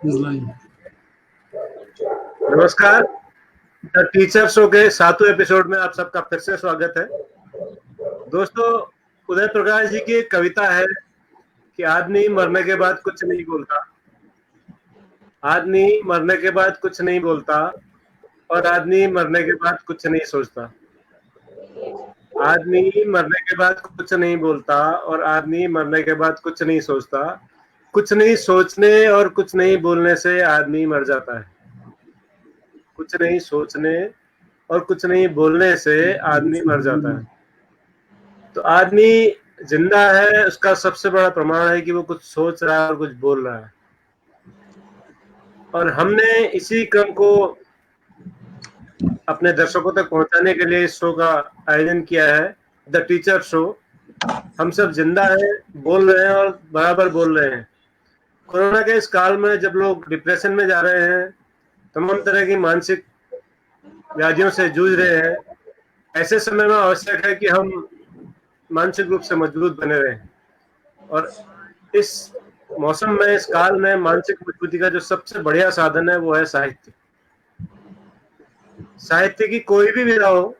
नमस्कार। The teacher show के 7वें episode में आप सबका फिर से स्वागत है। दोस्तों, उदय प्रकाश जी की एक कविता है कि आदमी मरने के बाद कुछ नहीं बोलता, आदमी मरने के बाद कुछ नहीं बोलता और आदमी मरने के बाद कुछ नहीं सोचता। आदमी मरने के बाद कुछ नहीं बोलता और आदमी मरने के बाद कुछ नहीं सोचता। कुछ नहीं सोचने और कुछ नहीं बोलने से आदमी मर जाता है। कुछ नहीं सोचने और कुछ नहीं बोलने से आदमी मर जाता है। तो आदमी जिंदा है, उसका सबसे बड़ा प्रमाण है कि वो कुछ सोच रहा है और कुछ बोल रहा है। और हमने इसी क्रम को अपने दर्शकों तक पहुंचाने के लिए इस शो का आयोजन किया है, द टीचर शो। हम सब जिंदा हैं, बोल रहे हैं और बराबर बोल रहे हैं। कोरोना के इस काल में जब लोग डिप्रेशन में जा रहे हैं, तमाम तरह की मानसिक व्याधियों से जूझ रहे हैं, ऐसे समय में आवश्यक है कि हम मानसिक रूप से मजबूत बने रहें। और इस मौसम में, इस काल में मानसिक मजबूती का जो सबसे बढ़िया साधन है वो है साहित्य। साहित्य की कोई भी विधा हो,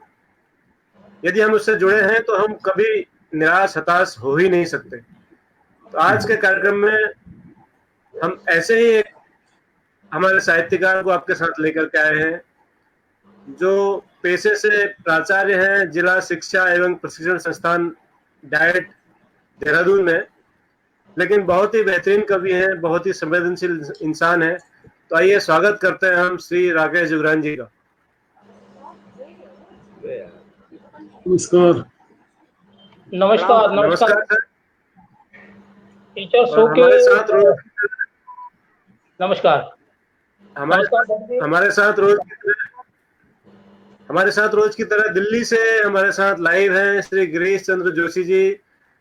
यदि हम उससे जुड़े हैं तो हम कभी निराश हताश हो ही नहीं सकते। तो आज के कार्यक्रम में हम ऐसे ही एक हमारे साहित्यकार को आपके साथ लेकर के आए हैं, जो पेशे से प्राचार्य हैं जिला शिक्षा एवं प्रशिक्षण संस्थान डाइट देहरादून में, लेकिन बहुत ही बेहतरीन कवि हैं, बहुत ही संवेदनशील इंसान है। तो आइए स्वागत करते हैं हम श्री राकेश जुगरान जी का। नमस्कार। नमस्कार। नमस्कार सर। टीचर शो के नमस्कार। हमारे साथ रोज की तरह दिल्ली से हमारे साथ लाइव हैं श्री गिरीश चंद्र जोशी जी,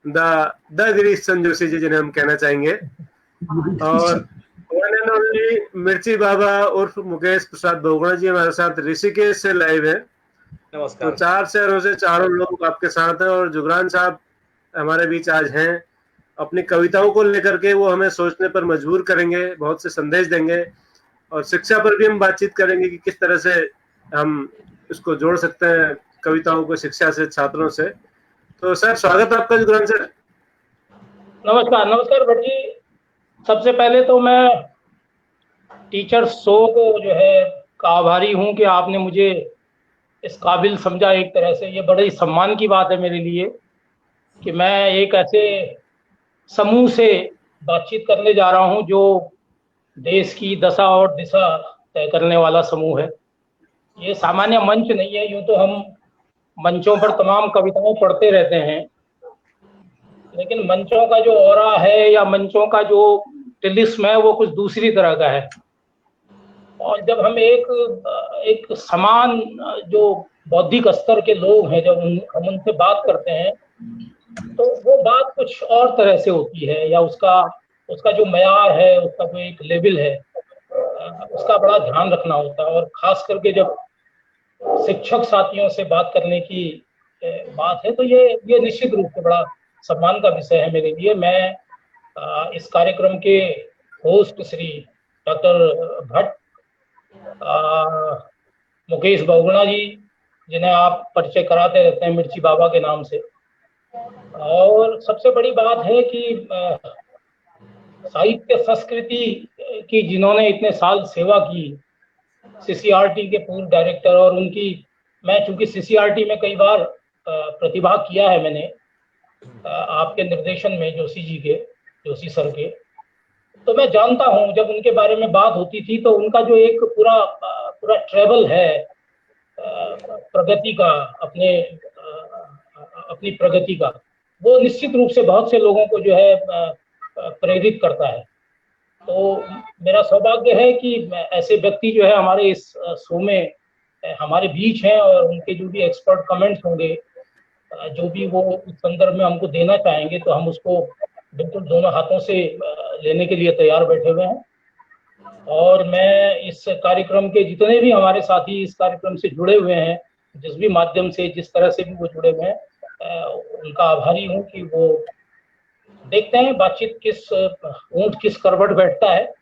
द गिरीश चंद्र जोशी जी जिन्हें हम कहना चाहेंगे, और वन एंड ओनली मिर्ची बाबा उर्फ मुकेश प्रसाद बहुगुणा जी हमारे साथ ऋषिकेश से लाइव है। नमस्कार। तो 4 शहरों से चारों लोग आपके साथ हैं और जुगरान साहब हमारे बीच आज हैं। अपनी कविताओं को लेकर के वो हमें सोचने पर मजबूर करेंगे, बहुत से संदेश देंगे और शिक्षा पर भी हम बातचीत करेंगे कि किस तरह से हम इसको जोड़ सकते हैं, कविताओं को शिक्षा से, छात्रों से। तो सर, स्वागत है आपका जुगरान सर। नमस्कार भट्ट जी। सबसे पहले तो मैं टीचर शो को जो है का आभारी हूँ कि आपने मुझे इस काबिल समझा। एक तरह से ये बड़े सम्मान की बात है मेरे लिए कि मैं एक ऐसे समूह से बातचीत करने जा रहा हूँ जो देश की दशा और दिशा तय करने वाला समूह है। ये सामान्य मंच नहीं है। यूँ तो हम मंचों पर तमाम कविताएं पढ़ते रहते हैं, लेकिन मंचों का जो ऑरा है या मंचों का जो तिलिस्म है वो कुछ दूसरी तरह का है। और जब हम एक समान जो बौद्धिक स्तर के लोग हैं, जब हम उनसे बात करते हैं तो वो बात कुछ और तरह से होती है, या उसका जो मयार है, उसका जो एक लेवल है, उसका बड़ा ध्यान रखना होता है। और खास करके जब शिक्षक साथियों से बात करने की बात है तो ये निश्चित रूप से बड़ा सम्मान का विषय है मेरे लिए। मैं इस कार्यक्रम के होस्ट श्री डॉक्टर भट्ट, मुकेश बहुगुणा जी, जिन्हें आप परिचय कराते रहते हैं मिर्ची बाबा के नाम से, और सबसे बड़ी बात है कि साहित्य संस्कृति की जिन्होंने इतने साल सेवा की, सीसीआरटी के पूर्व डायरेक्टर, और उनकी, मैं चूंकि सीसीआरटी में कई बार प्रतिभाग किया है मैंने आपके निर्देशन में, जोशी सर के, तो मैं जानता हूँ जब उनके बारे में बात होती थी तो उनका जो एक पूरा ट्रेवल है प्रगति का, अपनी प्रगति का, वो निश्चित रूप से बहुत से लोगों को जो है प्रेरित करता है। तो मेरा सौभाग्य है कि ऐसे व्यक्ति जो है हमारे इस शो में हमारे बीच हैं, और उनके जो भी एक्सपर्ट कमेंट्स होंगे, जो भी वो इस संदर्भ में हमको देना चाहेंगे, तो हम उसको बिल्कुल दोनों हाथों से लेने के लिए तैयार बैठे हुए हैं। और मैं इस कार्यक्रम के जितने भी हमारे साथी इस कार्यक्रम से जुड़े हुए हैं, जिस भी माध्यम से, जिस तरह से भी वो जुड़े हुए हैं, उनका आभारी हूँ कि वो देखते हैं बातचीत ऊंट किस करवट बैठता है।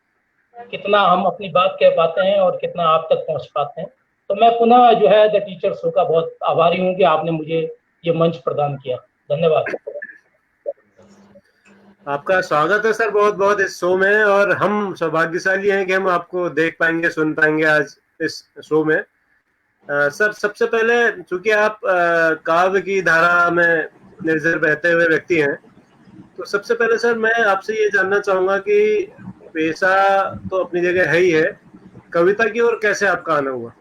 कितना हम अपनी बात कह पाते हैं और कितना आप तक पहुंच पाते हैं। तो मैं पुनः जो है द टीचर शो का बहुत आभारी हूं कि आपने मुझे ये मंच प्रदान किया। धन्यवाद। आपका स्वागत है सर बहुत बहुत इस शो में, और हम सौभाग्यशाली हैं कि हम आपको देख पाएंगे, सुन पाएंगे आज इस शो में। सर, सबसे पहले चूंकि आप काव्य की धारा में निर्जर बहते हुए व्यक्ति हैं, तो सबसे पहले सर मैं आपसे ये जानना चाहूंगा कि पेशा तो अपनी जगह है ही है, कविता की ओर कैसे आपका आना हुआ?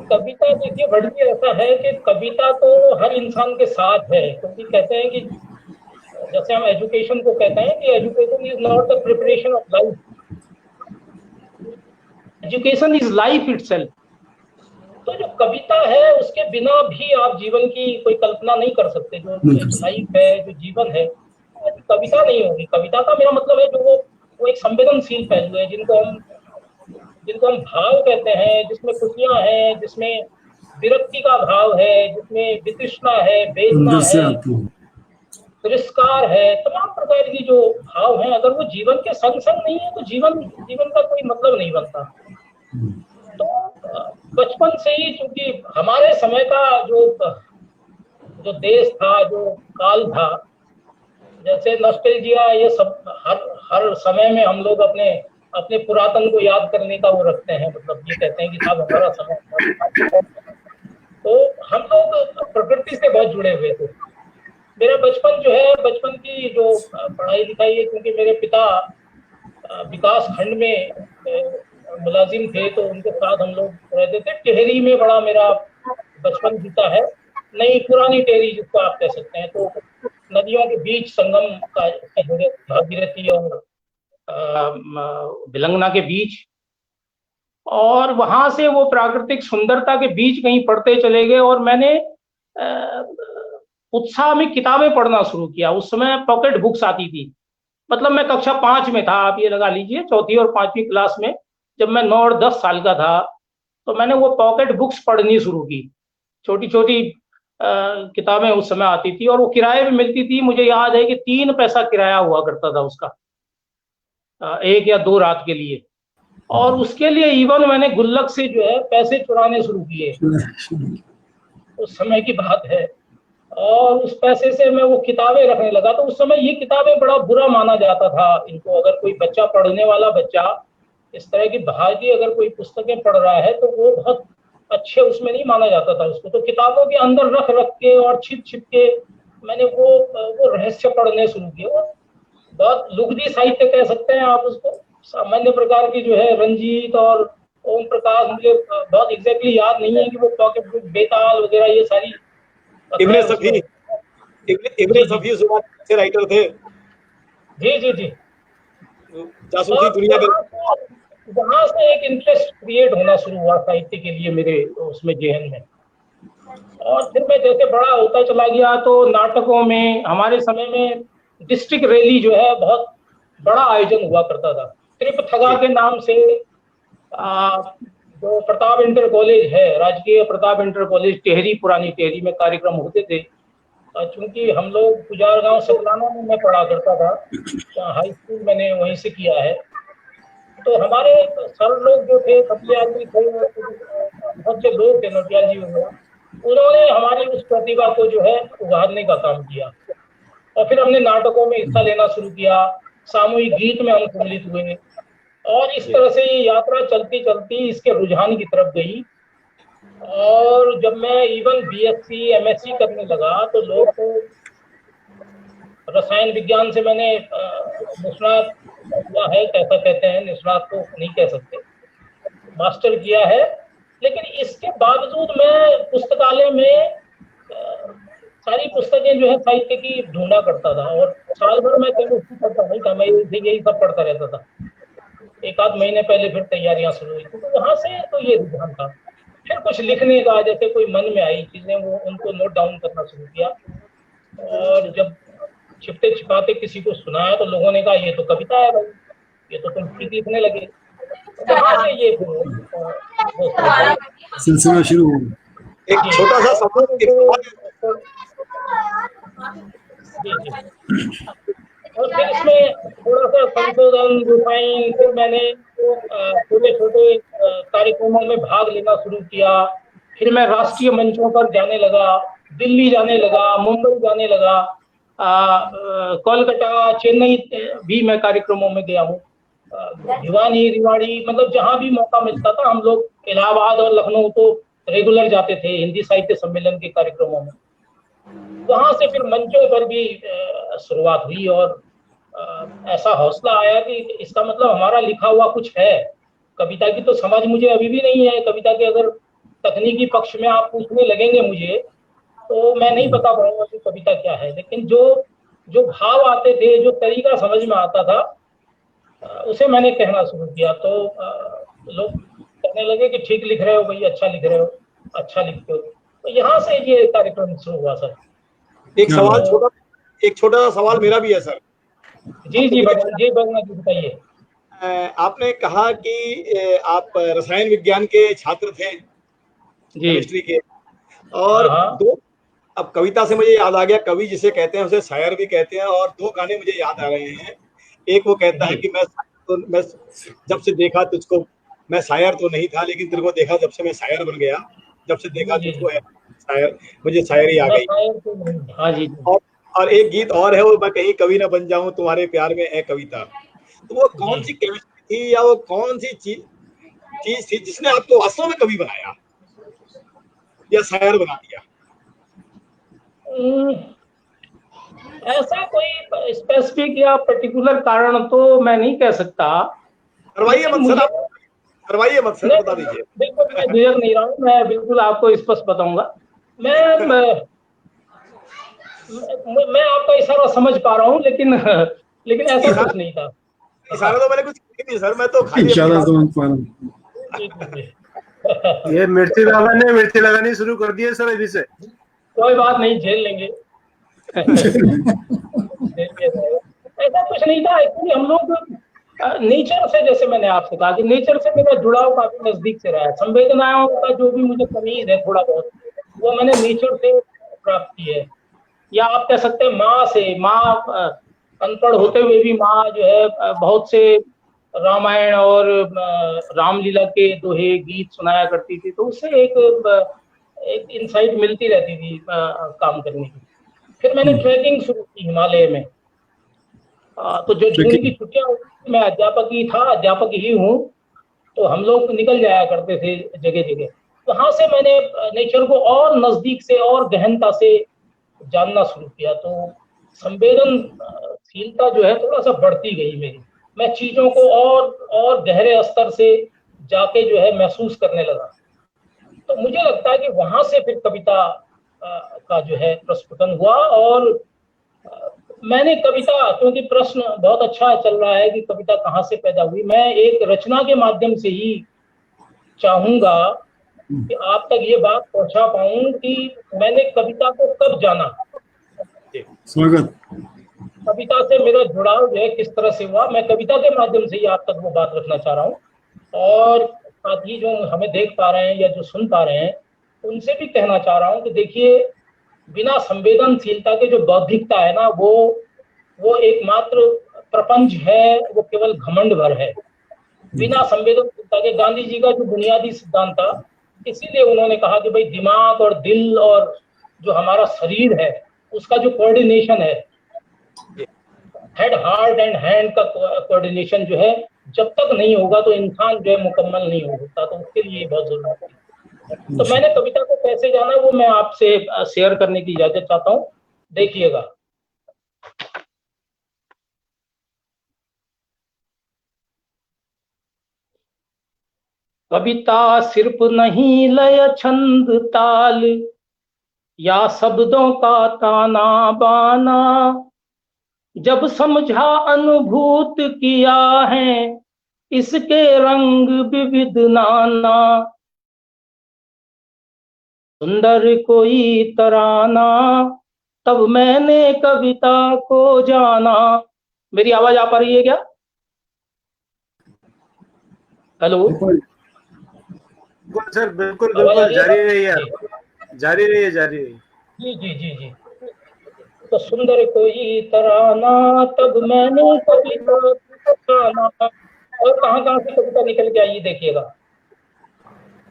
कविता देखिए बढ़िया ऐसा है कि कविता तो हर इंसान के साथ है, क्योंकि कहते हैं कि जैसे हम एजुकेशन को कहते हैं कि education is not the preparation of life, education is life itself. तो जो कविता है उसके बिना भी आप जीवन की कोई कल्पना नहीं कर सकते। जो लाइफ है, जो जीवन है, कविता नहीं होगी। कविता का मेरा मतलब है जो वो एक संवेदनशील पहलू है, जिनको हम भाव कहते हैं, जिसमें खुशियां हैं, जिसमें विरक्ति का भाव है, जिसमें वितृष्णा है, वेदना है, तिरस्कार है, तमाम प्रकार की जो भाव हैं, अगर वो जीवन के संग संग नहीं है तो जीवन का कोई मतलब नहीं बनता। तो बचपन से ही, क्योंकि हमारे समय का जो देश था, जो काल था, जैसे नॉस्टैल्जिया, ये सब हर समय में हम लोग अपने पुरातन को याद करने का वो रखते हैं, मतलब ये कहते हैं कि साहब हमारा समय। तो हम लोग प्रकृति से बहुत जुड़े हुए थे। मेरा बचपन जो है, बचपन की जो पढ़ाई लिखाई है, क्योंकि मेरे पिता विकास खंड में मुलाजिम थे, तो उनके साथ हम लोग रहते थे। टेहरी में बड़ा मेरा बचपन बीता है, नई पुरानी टेहरी जिसको आप कह सकते हैं। तो नदियों के बीच संगम का भागीरथी और भिलंगना के बीच, और वहां से वो प्राकृतिक सुंदरता के बीच कहीं पढ़ते चले गए, और मैंने उत्साह में किताबें पढ़ना शुरू किया। उस समय पॉकेट बुक्स आती थी, मतलब मैं कक्षा 5 में था, आप ये लगा लीजिए, चौथी और 5वीं क्लास में, जब मैं 9 और 10 साल का था, तो मैंने वो पॉकेट बुक्स पढ़नी शुरू की। छोटी छोटी किताबें उस समय आती थी, और वो किराए में मिलती थी। मुझे याद है कि 3 पैसा किराया हुआ करता था उसका, 1 या 2 रात के लिए। और उसके लिए इवन मैंने गुल्लक से जो है पैसे चुराने शुरू किए, उस समय की बात है। और उस पैसे से मैं वो किताबें रखने लगा। तो उस समय ये किताबें बड़ा बुरा माना जाता था इनको। अगर कोई बच्चा, पढ़ने वाला बच्चा, इस तरह की बाहर की अगर कोई पुस्तकें पढ़ रहा है तो वो बहुत अच्छे उसमें नहीं माना जाता था उसको। तो किताबों के अंदर रख रख के और छिप छिप के मैंने वो रहस्य पढ़ने शुरू किए। वो बहुत लुगदी साहित्य कह सकते हैं आप उसको, सामान्य प्रकार की जो है रंजीत और ओम प्रकाश, मुझे बहुत एग्जैक्टली याद नहीं है कि वो पॉकेट बुक, बेताल वगैरह ये सारी। इब्ने सफी जुबान अच्छे राइटर थे। जी जी जी। जासूसी दुनिया में वहां से एक इंटरेस्ट क्रिएट होना शुरू हुआ साहित्य के लिए मेरे उसमें, जेहन में। और फिर मैं जैसे बड़ा होता चला गया तो नाटकों में, हमारे समय में डिस्ट्रिक्ट रैली जो है बहुत बड़ा आयोजन हुआ करता था। त्रिपथगा के नाम से जो प्रताप इंटर कॉलेज है, राजकीय प्रताप इंटर कॉलेज टेहरी, पुरानी टेहरी में कार्यक्रम होते थे। चूंकि हम लोग गुजार गांव सतलाना में मैं पढ़ा करता था, हाई स्कूल मैंने वहीं से किया है। तो हमारे सर लोग जो थे, कपियाल जी थे, बहुत से लोग थे, नोटियाल जी वगैरह, उन्होंने हमारी उस प्रतिभा को जो है उभारने का काम किया। और फिर हमने नाटकों में हिस्सा लेना शुरू किया, सामूहिक गीत में हम सम्मिलित हुए, और इस तरह से ये यात्रा चलती चलती इसके रुझान की तरफ गई। और जब मैं इवन बीएससी एमएससी करने लगा तो लोग तो रसायन विज्ञान से मैंने निष्णात किया है, कैसा कहते हैं, निष्णात तो नहीं कह सकते, मास्टर किया है। लेकिन इसके बावजूद मैं पुस्तकालय में सारी पुस्तकें जो है साहित्य की ढूंढा करता था, और साल भर मैं केमिस्ट्री पढ़ता नहीं था, मैं यही सब पढ़ता रहता था। 1 आध महीने पहले फिर तैयारियां शुरू हुई, तो वहां से तो ये रुझान था। फिर कुछ लिखने का, जैसे कोई मन में आई चीजें, वो उनको नोट डाउन करना शुरू किया। और जब छिपते छिपाते किसी को सुनाया तो लोगों ने कहा ये तो कविता है भाई, ये तो तुम ठीक लिखने लगे। तो वहां से ये सिलसिला शुरू हुआ। एक छोटा सा सवाल, जी जी। और फिर इसमें थोड़ा सा संशोधन रिफाइन, फिर मैंने छोटे छोटे कार्यक्रमों में भाग लेना शुरू किया। फिर मैं राष्ट्रीय मंचों पर जाने लगा, दिल्ली जाने लगा, मुंबई जाने लगा, कोलकाता, चेन्नई भी मैं कार्यक्रमों में गया हूँ, भिवानी, रेवाड़ी, मतलब जहाँ भी मौका मिलता था हम लोग, इलाहाबाद और लखनऊ तो रेगुलर जाते थे हिंदी साहित्य सम्मेलन के कार्यक्रमों में। वहां से फिर मंचों पर भी शुरुआत हुई और ऐसा हौसला आया कि इसका मतलब हमारा लिखा हुआ कुछ है। कविता की तो समझ मुझे अभी भी नहीं है। कविता के अगर तकनीकी पक्ष में आप पूछने लगेंगे मुझे तो मैं नहीं बता पाऊंगा कि कविता क्या है, लेकिन जो जो भाव आते थे, जो तरीका समझ में आता था, उसे मैंने कहना शुरू किया। तो लोग कहने लगे कि ठीक लिख रहे हो भाई, अच्छा लिख रहे हो, अच्छा लिखते हो। तो यहाँ से ये कार्यक्रम शुरू हुआ सर। एक छोटा सा सवाल मेरा भी है सर। जी जी बरना जी बताइए। आपने कहा कि आप रसायन विज्ञान के छात्र थे, केमिस्ट्री के, और अब कविता से मुझे याद आ गया, कवि जिसे कहते हैं उसे शायर भी कहते हैं, और दो गाने मुझे याद आ रहे हैं। एक वो कहता है कि मैं जब से देखा तुझको, मैं शायर तो नहीं था लेकिन तेरे को देखा जब से मैं शायर बन गया, जब से देखा तुझको है शायर, मुझे शायरी आ गई। हाँ जी। और एक गीत और है, वो मैं कहीं कवि ना बन जाऊं तुम्हारे प्यार में है कविता। तो वो कौन सी केमिस्ट्री थी या वो कौन सी चीज थी जिसने आपको वास्तव में कवि बनाया या शायर बना दिया? ऐसा कोई स्पेसिफिक या पर्टिकुलर कारण तो मैं नहीं कह सकता। करवाइए मत सर, बता दीजिए। बिल्कुल, मैं झिझक नहीं रहा हूँ, मैं बिल्कुल आपको स्पष्ट बताऊंगा। मैं आपका इशारा समझ पा रहा हूँ, लेकिन ऐसा कुछ नहीं था। इशारा तो मैंने कुछ नहीं सर, मैं तो खाली इशारा समझ पा रहा हूँ। ये मिर्ची बाबा ने मिर्ची लगानी शुरू कर दी है सर अभी से। कोई बात नहीं, झेल लेंगे। ऐसा कुछ नहीं था। एक्चुअली हम लोग नेचर से, जैसे मैंने आपसे कहा कि नेचर से मेरा जुड़ाव काफी नजदीक से रहा है। संवेदनाओं का जो भी मुझे तमीज है थोड़ा बहुत, वो मैंने नेचर से प्राप्त की है। या आप कह सकते हैं माँ से। माँ अनपढ़ होते हुए भी माँ जो है बहुत से रामायण और रामलीला के दोहे गीत सुनाया करती थी, तो उससे एक इंसाइट मिलती रहती थी काम करने की। फिर मैंने ट्रैकिंग शुरू की हिमालय में। तो जो जून की छुट्टियां, मैं अध्यापक ही था, अध्यापक ही हूँ, तो हम लोग निकल जाया करते थे जगह जगह। वहां से मैंने नेचर को और नजदीक से और गहनता से जानना शुरू किया। तो संवेदनशीलता जो है थोड़ा सा बढ़ती गई मेरी। मैं चीजों को और गहरे स्तर से जाके जो है महसूस करने लगा। तो मुझे लगता है कि वहां से फिर कविता का जो है प्रस्फुटन हुआ। और मैंने कविता, क्योंकि प्रश्न बहुत अच्छा चल रहा है कि कविता कहाँ से पैदा हुई, मैं एक रचना के माध्यम से ही चाहूंगा कि आप तक ये बात पहुंचा पाऊं कि मैंने कविता को कब जाना, स्वागत, कविता से मेरा जुड़ाव जो है किस तरह से हुआ। मैं कविता के माध्यम से ही आप तक वो बात रखना चाह रहा हूँ। और साथ ही जो हमें देख पा रहे हैं या जो सुन पा रहे हैं, उनसे भी कहना चाह रहा हूँ कि देखिए, बिना संवेदनशीलता के जो बौद्धिकता है ना, वो एकमात्र प्रपंच है, वो केवल घमंड भर है। बिना संवेदनशीलता के, गांधी जी का जो बुनियादी सिद्धांत था, इसीलिए उन्होंने कहा कि भाई दिमाग और दिल और जो हमारा शरीर है उसका जो कोऑर्डिनेशन है, हेड हार्ट एंड हैंड का कोऑर्डिनेशन जो है, जब तक नहीं होगा तो इंसान जो है मुकम्मल नहीं हो सकता। तो उसके लिए बहुत जरूरत है। तो मैंने कविता को कैसे जाना वो मैं आपसे शेयर करने की इजाजत चाहता हूँ। देखिएगा, कविता सिर्फ नहीं लय छंद ताल या शब्दों का ताना बाना, जब समझा अनुभूत किया है इसके रंग विविध नाना, सुंदर कोई तराना, तब मैंने कविता को जाना। मेरी आवाज आ पा रही है क्या? हेलो सर, बिल्कुल जारी रहिए, जारी रहिए। जी जी जी जी। तो सुंदर कोई तराना तब मैंने कविता जाना। और कहाँ से कविता निकल के आई देखिएगा।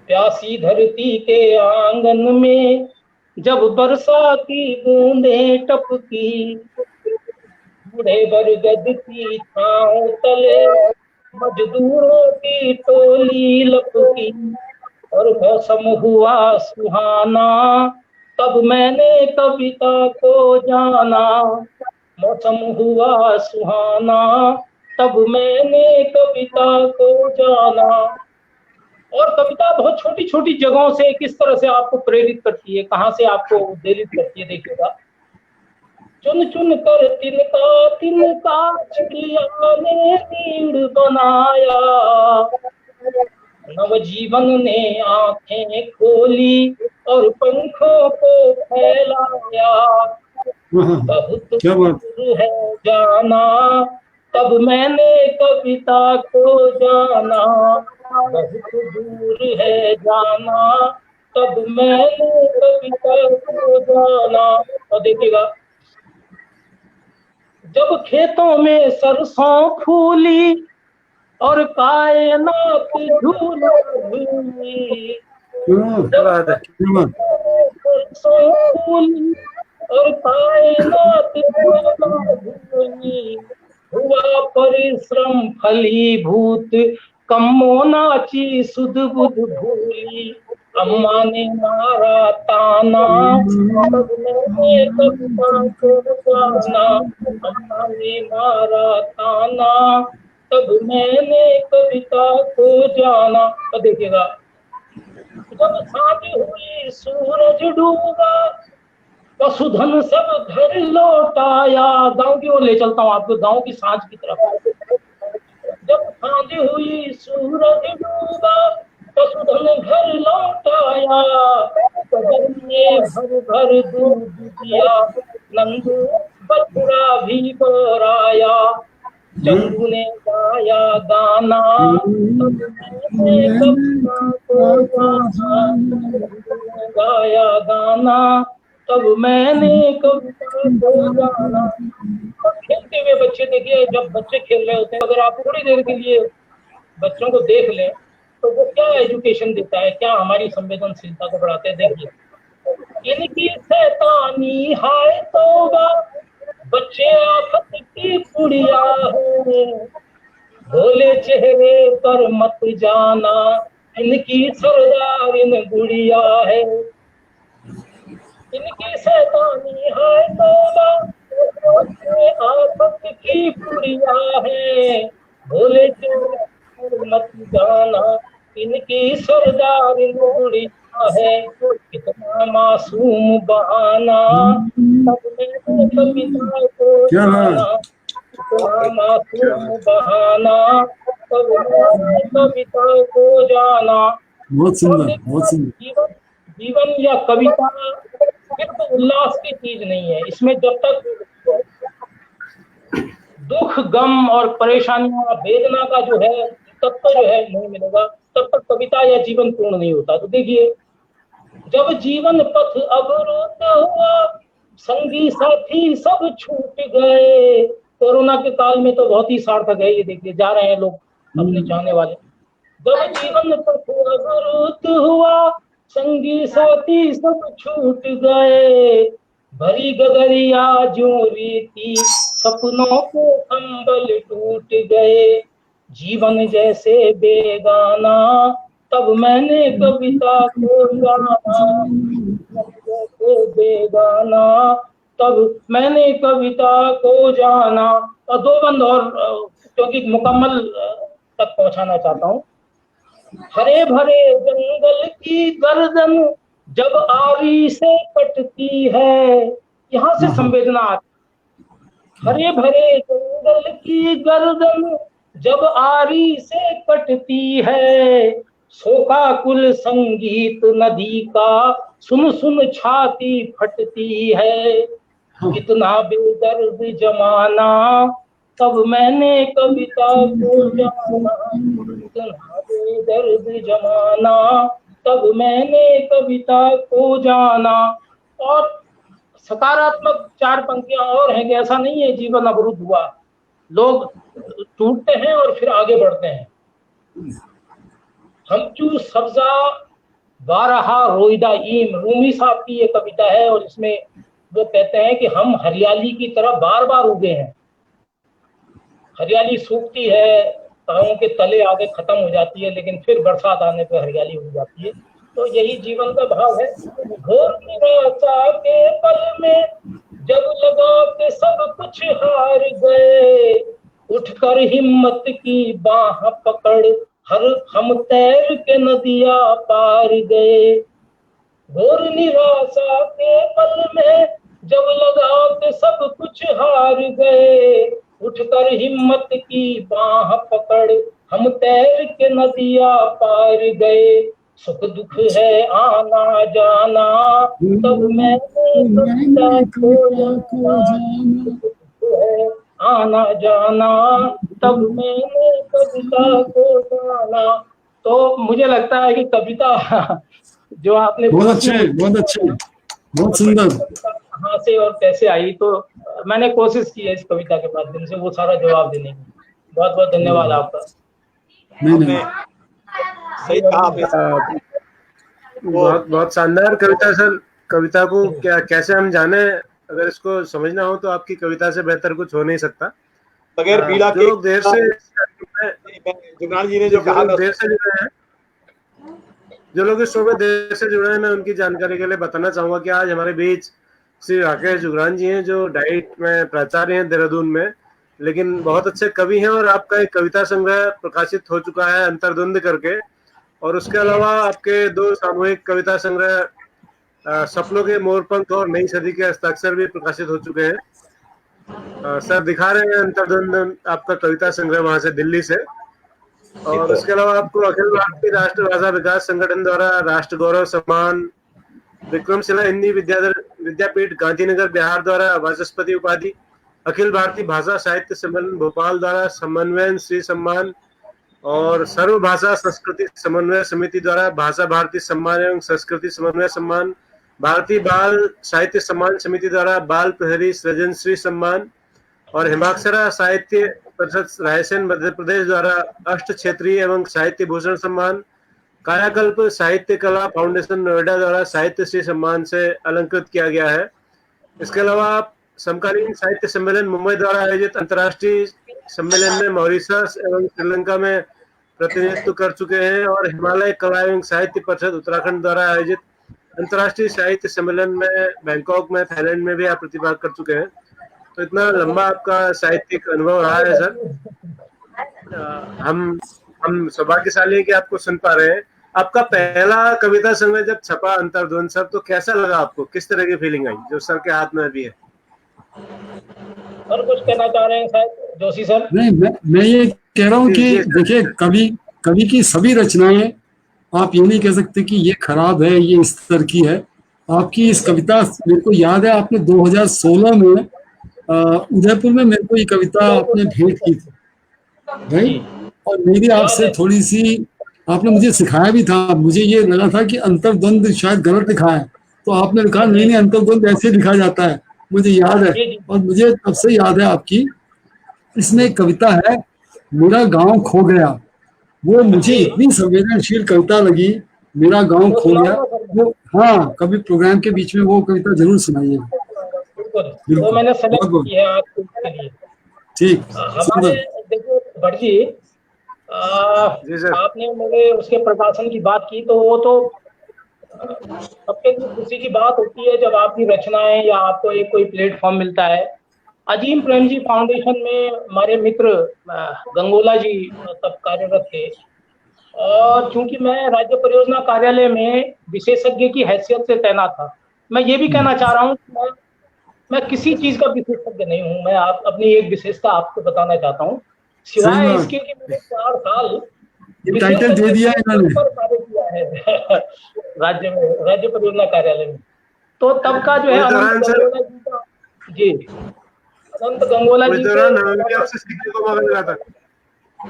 प्यासी धरती के आंगन में जब बरसा की बूंदे टपकी, बूढ़े बरगद की छांव तले मजदूरों की टोली लपकी, और मौसम हुआ सुहाना तब मैंने कविता को जाना। मौसम हुआ सुहाना तब मैंने कविता को जाना। और कविता बहुत छोटी छोटी जगहों से किस तरह से आपको प्रेरित करती है, कहाँ से आपको उद्वेलित करती है देखिएगा। चुन चुन कर तिनका तिनका चिड़िया ने नीड़ बनाया, नवजीवन ने आंखें खोली और पंखों को फैलाया। बहुत दूर है जाना तब मैंने कविता को जाना। बहुत दूर है जाना तब मैंने कविता को जाना। और देखिएगा, जब खेतों में सरसों फूली और कायनात झूला झूली, सरसों फूली और कायनात झूला झूली, हुआ परिश्रम फलीभूत कम्मो नाची सुध बुध भूली। अम्मा ने मारा ताना तब मैंने कविता को जाना। अम्मा ने मारा ताना तब मैंने कविता को जाना। तो देखिएगा, जब सांझ हुई सूरज डूबा पशुधन सब घर लौटाया। गांव की ओर ले चलता हूँ आपको, गांव की सांझ की तरफ। जब सांझ हुई सूरज डूबा पशुधन घर लौटाया, कदम ने भर भर दूध दिया, नंदू बछड़ा भी बराया। चंदू ने गाया गाना तब मैंने कविता को जाना। गाया गाना तब मैंने कविता को जाना। खेलते हुए बच्चे देखिए, जब बच्चे खेल रहे होते हैं, अगर आप थोड़ी देर के लिए बच्चों को देख लें तो वो क्या एजुकेशन देता है, क्या हमारी संवेदनशीलता को बढ़ाते हैं। देखिए, इनकी शैतानी हाय तौबा, बच्चे आफत की पुड़िया है, भोले चेहरे पर मत जाना, इनकी सरदार इन गुड़िया है। इनकी शैतानी हाय तौबा, बच्चे आफत की पुड़िया है, भोले चेहरे पर मत जाना, इनकी सरदार इन गुड़िया है। कितना मासूम बहाना तब मैंने कविता को जाना। कितना मासूम बहाना तब मैंने कविता को जाना। बहुत सुंदर, बहुत सुंदर। जीवन या कविता सिर्फ उल्लास की चीज नहीं है। इसमें जब तक दुख गम और परेशानियां वेदना का जो है तत्व जो है नहीं मिलेगा, तब तक कविता या जीवन पूर्ण नहीं होता। तो देखिए, जब जीवन पथ अवरुद्ध हुआ, संगी साथी सब छूट गए। कोरोना के काल में तो बहुत ही सार्थक है, ये देखिए जा रहे हैं लोग अपने चाहने वाले। जब जीवन पथ अवरुद्ध हुआ, संगी साथी सब छूट गए, भरी गगरिया जो रीति सपनों के संबल टूट गए। जीवन जैसे बेगाना तब मैंने कविता को जाना। जैसे बेगाना तब मैंने कविता को जाना। और दो बंद और, क्योंकि मुकम्मल तक पहुंचाना चाहता हूँ। हरे भरे जंगल की गर्दन जब आरी से कटती है, यहाँ से संवेदना आती। हरे भरे जंगल की गर्दन जब आरी से कटती है, शोकाकुल संगीत नदी का सुन सुन छाती फटती है। कितना बेदर्द जमाना तब मैंने कविता को जाना। कितना बेदर्द जमाना तब मैंने कविता को जाना। और सकारात्मक 4 पंक्तियां और हैं कि ऐसा नहीं है जीवन अवरुद्ध हुआ, लोग टूटते हैं और फिर आगे बढ़ते हैं। हमचू सब्जा बारहा रोइदा ईम, रूमी साहब की ये कविता है और इसमें वो कहते हैं कि हम हरियाली की तरह बार बार उगे हैं। हरियाली सूखती है, पाँव के तले आगे खत्म हो जाती है, लेकिन फिर बरसात आने पर हरियाली हो जाती है। तो यही जीवन का भाव है। घोर निराशा के पल में जब लगा के सब कुछ हार गए, उठकर हिम्मत की बाह पकड़ हर हम तैर के नदिया पार गए। घोर निराशा के पल में जब लगा के सब कुछ हार गए, उठकर हिम्मत की बाह पकड़ हम तैर के नदिया पार गए। सुख दुख है आना जाना तब मैंने कविता है आना जाना तब मैंने कविता को जाना। तो मुझे लगता है कि कविता जो आपने बहुत अच्छे, बहुत सुंदर, कहाँ से और कैसे आई, तो मैंने कोशिश की है इस कविता के माध्यम से वो सारा जवाब देने की। बहुत बहुत धन्यवाद आपका। नहीं सही कहा आपने। बहुत बहुत शानदार कविता सर। कविता को क्या कैसे हम जाने, अगर इसको समझना हो तो आपकी कविता से बेहतर कुछ हो नहीं सकता। बगैर पीड़ा के लोग देर से जुगनाल जी ने जो कहा, देर से जुड़े हैं, जो लोग इस शो में देर से जुड़े हैं, मैं उनकी जानकारी के लिए बताना चाहूंगा कि आज हमारे बीच श्री राकेश जुगरान जी हैं, जो डाइट में प्राचार्य हैं देहरादून में, लेकिन बहुत अच्छे कवि हैं। और आपका एक कविता संग्रह प्रकाशित हो चुका है अंतर्द्वंद करके, और उसके अलावा आपके 2 सामूहिक कविता संग्रह सपनों के मोरपंख और नई सदी के हस्ताक्षर भी प्रकाशित हो चुके हैं। सर दिखा रहे हैं अंतर्द्वंद आपका कविता संग्रह वहां से, दिल्ली से। और उसके अलावा आपको अखिल भारतीय राष्ट्रभाषा विकास संगठन द्वारा राष्ट्र गौरव सम्मान, विक्रमशिला हिंदी विद्यापीठ गांधीनगर बिहार द्वारा वाचस्पति उपाधि, अखिल भारतीय भाषा साहित्य सम्मेलन भोपाल द्वारा समन्वयन श्री सम्मान, और सर्व भाषा संस्कृति समन्वय समिति द्वारा भाषा भारती सम्मान एवं संस्कृति समन्वय सम्मान, भारतीय बाल साहित्य सम्मान समिति द्वारा बाल प्रहरी सृजनश्री सम्मान, और हिमाक्षरा साहित्य परिषद रायसेन मध्य प्रदेश द्वारा अष्ट क्षेत्रीय एवं साहित्य भूषण सम्मान, कायाकल्प साहित्य कला फाउंडेशन नोएडा द्वारा साहित्य श्री सम्मान से अलंकृत किया गया है। इसके अलावा आप समकालीन साहित्य सम्मेलन मुंबई द्वारा आयोजित अंतर्राष्ट्रीय सम्मेलन में मॉरिशस एवं श्रीलंका में प्रतिनिधित्व कर चुके हैं, और हिमालय कला एवं साहित्य परिषद उत्तराखंड द्वारा आयोजित अंतर्राष्ट्रीय साहित्य सम्मेलन में बैंकॉक में थाईलैंड में भी आप प्रतिभाग कर चुके हैं। तो इतना लंबा आपका साहित्यिक अनुभव रहा है सर। हम सौभाग्यशाली हैं कि आपको सुन पा रहे हैं। आपका पहला कविता संग्रह जब छपा अंतर्द्वंद सर, तो कैसा लगा आपको, किस तरह की फीलिंग आई, जो सर के हाथ में भी है? और कुछ कहना चाह रहे हैं शायद जोशी सर? नहीं, मैं ये कह रहा हूँ कि देखिए, कवि की सभी रचनाएं आप ये नहीं कह सकते कि ये खराब है, ये इस तरह की है। आपकी इस कविता, मेरे को याद है आपने 2016 में उदयपुर में मेरे को ये कविता आपने भेंट की थी भाई, और मेरी आपसे थोड़ी सी, आपने मुझे सिखाया भी था। मुझे ये लगा था कि अंतर्द्वंद शायद गलत लिखा है, तो आपने लिखा नहीं अंतर्द्वंद ऐसे लिखा जाता है, मुझे याद है। और मुझे तब से याद है आपकी, इसमें एक कविता है मेरा गांव खो गया, वो मुझे इतनी संवेदनशील कविता लगी, मेरा गांव खो गया। वो हाँ, कभी प्रोग्राम के बीच में वो कविता जरूर सुनाइए। तो मैंने सेलेक्ट की है आपके लिए। ठीक, हमारे देखिए भट्ट जी, आपने मेरे उसके प्रकाशन की बात की, तो वो तो सबके लिए खुशी की बात होती है जब आपकी रचनाएं या आपको एक कोई प्लेटफॉर्म मिलता है। अजीम प्रेम जी फाउंडेशन में हमारे मित्र गंगोला जी तब कार्यरत थे, और चूंकि मैं राज्य परियोजना कार्यालय में विशेषज्ञ की हैसियत से तैनात था। मैं ये भी कहना चाह रहा हूँ कि मैं किसी चीज का विशेषज्ञ नहीं हूँ। मैं अपनी एक विशेषता आपको बताना चाहता हूँ, सिवाय इसके कि मैंने 4 साल टाइटल दे दिया कार्य किया है राज्य परियोजना कार्यालय में। तो तब का जो है अनंत गंगोला जी का, जी अनंत गंगोला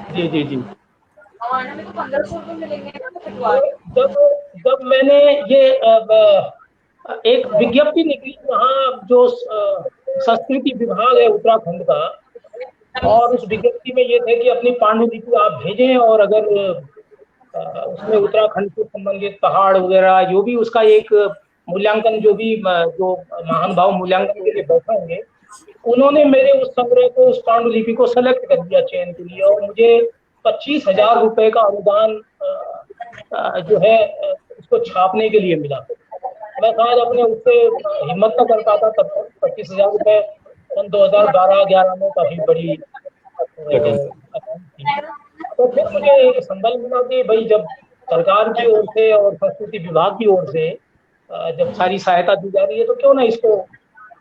जी जी जब मैंने ये एक विज्ञप्ति निकली वहाँ जो संस्कृति विभाग है उत्तराखंड का, और उस विज्ञप्ति में ये थे कि अपनी पांडुलिपि आप भेजें, और अगर उसमें उत्तराखंड से संबंधित पहाड़ वगैरह जो भी उसका एक मूल्यांकन, जो भी जो महानुभाव मूल्यांकन के लिए बैठे होंगे, उन्होंने मेरे उस संग्रह को, उस पांडुलिपि को सेलेक्ट कर दिया चयन के लिए, और मुझे 25,000 रुपए का अनुदान जो है उसको छापने के लिए मिला। मैं शायद अपने उससे हिम्मत न कर पाता तब तक। 25,000 रुपए सन 2012-11 में काफी बड़ी तो फिर मुझे संबल मिला कि भाई जब सरकार की ओर से और संस्कृति विभाग की ओर से जब सारी सहायता दी जा रही है तो क्यों ना इसको,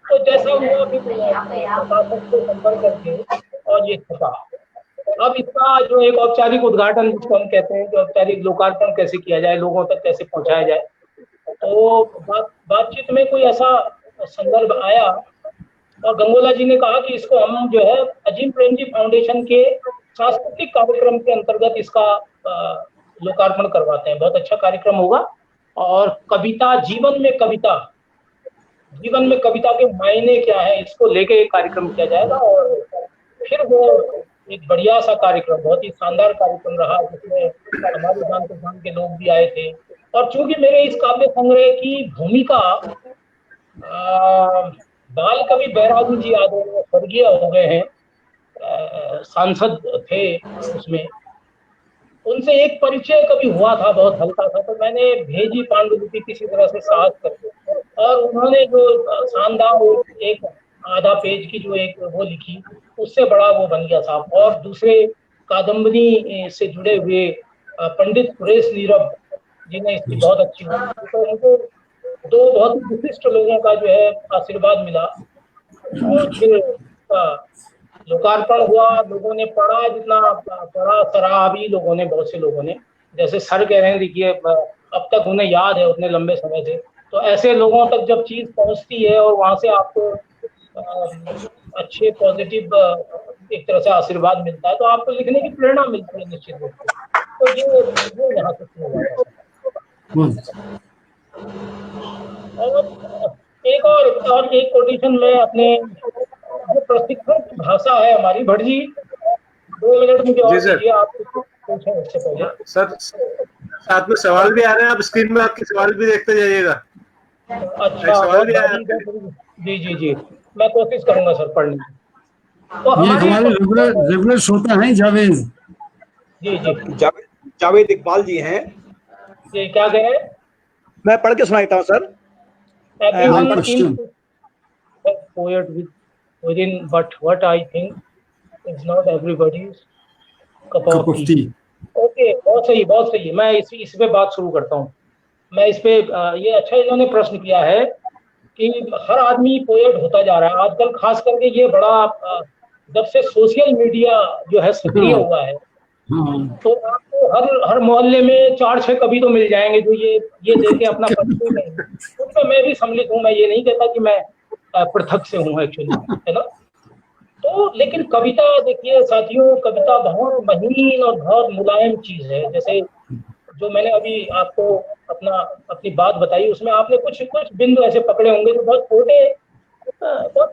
तो जैसा हुआ फिर प्रशासन से संपर्क करके और ये छपा। अब इसका जो एक औपचारिक उद्घाटन जिसको हम कहते हैं कि औपचारिक लोकार्पण कैसे किया जाए, लोगों तक कैसे पहुंचाया जाए, तो बातचीत में कोई ऐसा संदर्भ आया और गंगोला जी ने कहा कि इसको हम जो है अजीम प्रेम जी फाउंडेशन के सांस्कृतिक कार्यक्रम के अंतर्गत इसका लोकार्पण करवाते हैं, बहुत अच्छा कार्यक्रम होगा। और कविता, जीवन में कविता के मायने क्या है, इसको लेके एक कार्यक्रम किया जाएगा। और फिर वो एक बढ़िया सा कार्यक्रम, बहुत ही शानदार कार्यक्रम रहा, जिसमें हमारे जान पहचान के लोग भी आए थे। और चूंकि मेरे इस काव्य संग्रह की भूमिका बाल कवि बैरागी जी यादव स्वर्गीय हो गए हैं, सांसद थे उसमें, उनसे एक परिचय कभी हुआ था, बहुत हल्का था, तो मैंने भेजी पांडुलिपि किसी तरह से साहस करके, और उन्होंने जो शानदार एक आधा पेज की जो एक वो लिखी, उससे बड़ा वो बन गया साहब। और दूसरे कादम्बरी से जुड़े हुए पंडित सुरेश नीरव जिन्हें इसकी बहुत अच्छी हुई, तो उनको दो बहुत विशिष्ट लोगों का जो है आशीर्वाद मिला, और फिर लोकार्पण हुआ। लोगों ने पढ़ा, जितना पढ़ा सराहा भी लोगों ने, बहुत से लोगों ने, जैसे सर कह रहे हैं, देखिए अब तक उन्हें याद है उतने लंबे समय से, तो ऐसे लोगों तक जब चीज पहुंचती है और वहां से आपको अच्छे पॉजिटिव एक तरह से आशीर्वाद मिलता है, तो आपको लिखने की प्रेरणा मिलती है निश्चित रूप से। तो ये यहाँ से शुरू हुआ। और एक कोटेशन में अपने जो प्रशिक्षण की भाषा है हमारी, भट्ट जी 2 मिनट मुझे और दीजिए, आप पूछें उससे पहले। सर साथ में सवाल भी आ रहे हैं, आप स्क्रीन में आपके सवाल भी देखते जाइएगा। अच्छा, सवाल भी आ रहे हैं। जी, मैं कोशिश करूंगा सर पढ़ने की। तो ये हमारे रेगुलर श्रोता हैं जावेद जी, जावेद इकबाल जी हैं। ये क्या कह रहे हैं? मैं पढ़ के सुनाता हूँ sir. Poet within, but what I think is not everybody's cup of tea. Okay, बहुत सही। मैं इस पे बात शुरू करता हूँ। मैं इस पे ये अच्छा इन्होंने प्रश्न किया है कि हर आदमी पोएट होता जा रहा है आजकल, खास करके ये बड़ा जब से सोशल मीडिया जो है सक्रिय हुआ है, तो आपको हर मोहल्ले में 4-6 कवि तो मिल जाएंगे जो ये देके अपना परिचय देंगे। उसमें मैं भी सम्मिलित हूँ, मैं ये नहीं कहता कि मैं पृथक से हूँ एक्चुअली, है ना। तो लेकिन कविता, देखिए साथियों, कविता बहुत महीन और बहुत मुलायम चीज है। जैसे जो मैंने अभी आपको अपनी बात बताई, उसमें आपने कुछ बिंदु ऐसे पकड़े होंगे जो बहुत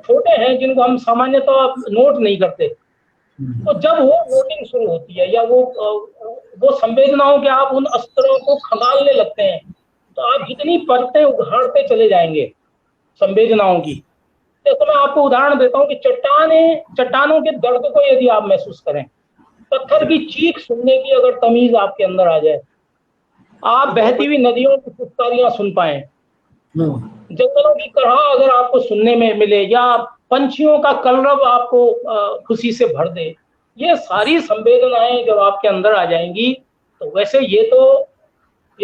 छोटे हैं, जिनको हम सामान्यतः नोट नहीं करते। तो जब वो नोटिंग शुरू होती है, या वो संवेदनाओं के आप उन स्तरों को खंगालने लगते हैं, तो आप जितनी परतें उघाड़ते चले जाएंगे संवेदनाओं की। जैसे मैं आपको उदाहरण देता हूँ कि चट्टानों के दर्द को यदि आप महसूस करें, पत्थर की चीख सुनने की अगर तमीज आपके अंदर आ जाए, आप बहती हुई नदियों की फुफकारियां सुन पाए, जंगलों की कहा अगर आपको सुनने में मिले, या पंछियों का कलरव आपको खुशी से भर दे, ये सारी संवेदनाएं जब आपके अंदर आ जाएंगी, तो वैसे ये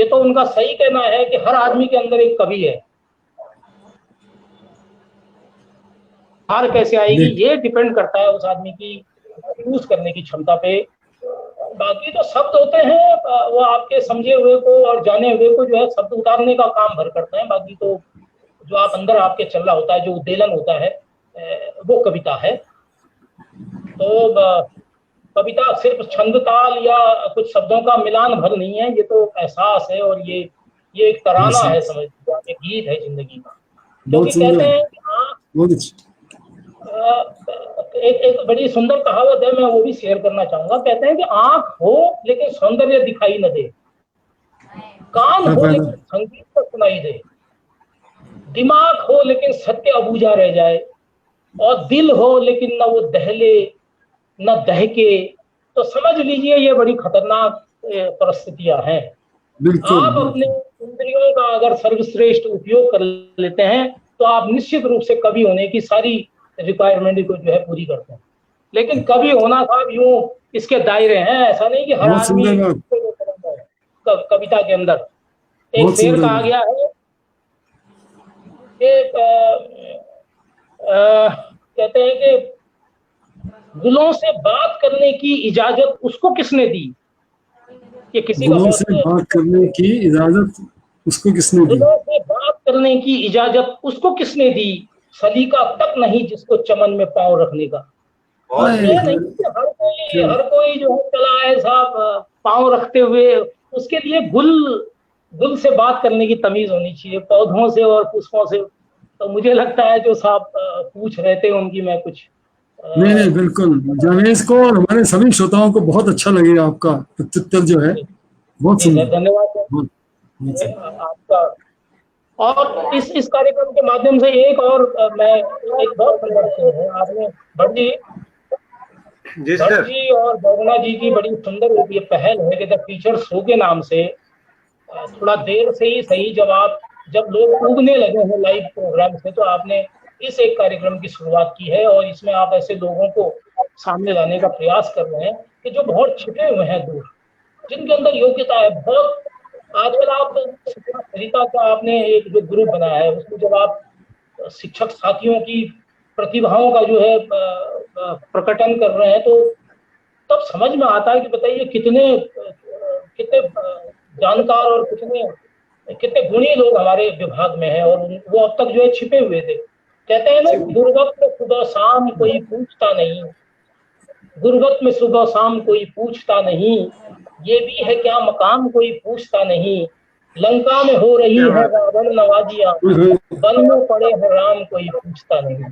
तो उनका सही कहना है कि हर आदमी के अंदर एक कवि है। हार कैसे आएगी ये डिपेंड करता है उस आदमी की यूज करने की क्षमता पे। बाकी तो शब्द होते हैं, वो आपके समझे हुए को और जाने हुए को जो है शब्द उतारने का काम भर करते हैं। बाकी तो जो आप अंदर आपके चल रहा होता है, जो उद्वेलन होता है, वो कविता है। तो कविता सिर्फ छंद ताल या कुछ शब्दों का मिलान भर नहीं है, ये तो एहसास है, और ये ये एक तराना हाँ, है, समझ लीजिए आप, एक गीत है जिंदगी का। बहुत क्योंकि कहते सुंदर, हैं कि आँख, बहुत अच्छा। एक एक बड़ी सुंदर कहावत है, मैं वो भी शेयर करना चाहूंगा। कहते हैं कि आंख हो लेकिन सौंदर्य दिखाई न दे, कान क्या हो फायदा। लेकिन संगीत तो सुनाई दे, दिमाग हो लेकिन सत्य अबूझा रह जाए, और दिल हो लेकिन न वो दहले न दहके। तो समझ लीजिए ये बड़ी खतरनाक परिस्थितियां हैं। बिल्कुल आप अपने बिल्कुल। इंद्रियों का अगर सर्वश्रेष्ठ उपयोग कर लेते हैं तो आप निश्चित रूप से कवि होने की सारी रिक्वायरमेंट को जो है पूरी करते हैं। लेकिन कवि होना साहब यूं इसके दायरे हैं, ऐसा नहीं कि हर बहुत आदमी सुंदर बात, कविता के अंदर। एक बहुत शेर सुंदर कहा बात। गया है, एक कहते हैं कि गुलों से बात करने की इजाजत उसको किसने दी। ये किसी का गुलों बहुत से बात करने की इजाजत उसको किसने दी। गुलों से बात करने की इजाजत उसको किसने दी, सलीका तक नहीं जिसको चमन में पांव रखने का। बहुत मतलब हाय ये बढ़िया। नहीं हाय, कि क्या हर कोई जो है चला है साहब पांव रखते हुए। उसके लिए गुल गुल से बात करने की तमीज होनी चाहिए, पौधों से और पुष्पों से। तो मुझे लगता है जो साहब पूछ रहे थे उनकी मैं कुछ नहीं नहीं, बिल्कुल जावेद को और हमारे सभी श्रोताओं को बहुत अच्छा लगेगा आपका प्रत्युत्तर जो है, बहुत जी सर, सुंदर, धन्यवाद सर बहुत बहुत सुंदर। आपका। और इस कार्यक्रम के माध्यम से एक और मैं एक बहुत सुंदर चीज है, आपने बड़ी जी भट्ट सर। जी और बगना जी की बड़ी सुंदर ये पहल है कि द टीचर शो के नाम से थोड़ा देर से ही सही, जब लोग उगने लगे हैं लाइव प्रोग्राम से, तो आपने इस एक कार्यक्रम की शुरुआत की है और इसमें आप ऐसे लोगों को सामने लाने का प्रयास कर रहे हैं कि जो बहुत छिपे हुए हैं दूर, जिनके अंदर योग्यता है बहुत। आजकल आप शिक्षा सरिता का आपने एक जो ग्रुप बनाया है, उसमें जब आप शिक्षक साथियों की प्रतिभाओं का जो है प्रकटन कर रहे हैं, तो तब समझ में आता है कि बताइए कितने कितने जानकार और कितने कितने गुणी लोग हमारे विभाग में हैं, और वो अब तक जो है छिपे हुए थे। कहते हैं ना, गुरुवत में सुबह शाम कोई पूछता नहीं, गुरुवत में सुबह शाम कोई पूछता नहीं, ये भी है क्या मकाम कोई पूछता नहीं, लंका में हो रही क्या है बात है, रावण नवाजियां, वन में पड़े हैं राम कोई पूछता नहीं।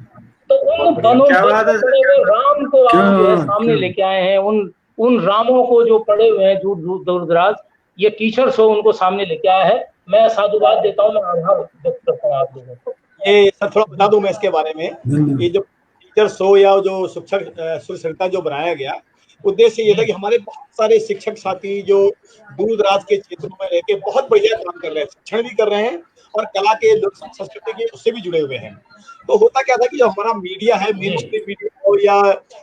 तो बहुत उन बढ़िया। वनों क्या वन बात में है सर, पड़े क्या हुए बात राम को क्या आप जो है सामने क्या लेके आए हैं, उन उन रामों को जो पड़े हुए हैं दूर दूर दूर दराज, ये टीचर शो उनको सामने लेके आया है। मैं साधुवाद देता हूँ, मैं आभार व्यक्त करता हूँ आप लोगों को। ये सर थोड़ा बता दूं मैं इसके बारे में। धन्यवाद। ये जो टीचर शो या जो शिक्षक सुरसरिता जो बनाया गया, उद्देश्य ये था कि हमारे बहुत सारे शिक्षक साथी जो दूर दराज के क्षेत्रों में रह के बहुत बढ़िया काम कर रहे हैं, शिक्षण भी कर रहे हैं और कला के लोक संस्कृति के उससे भी जुड़े हुए हैं। तो होता क्या था कि जो हमारा मीडिया है, मेन स्ट्रीम मीडिया हो या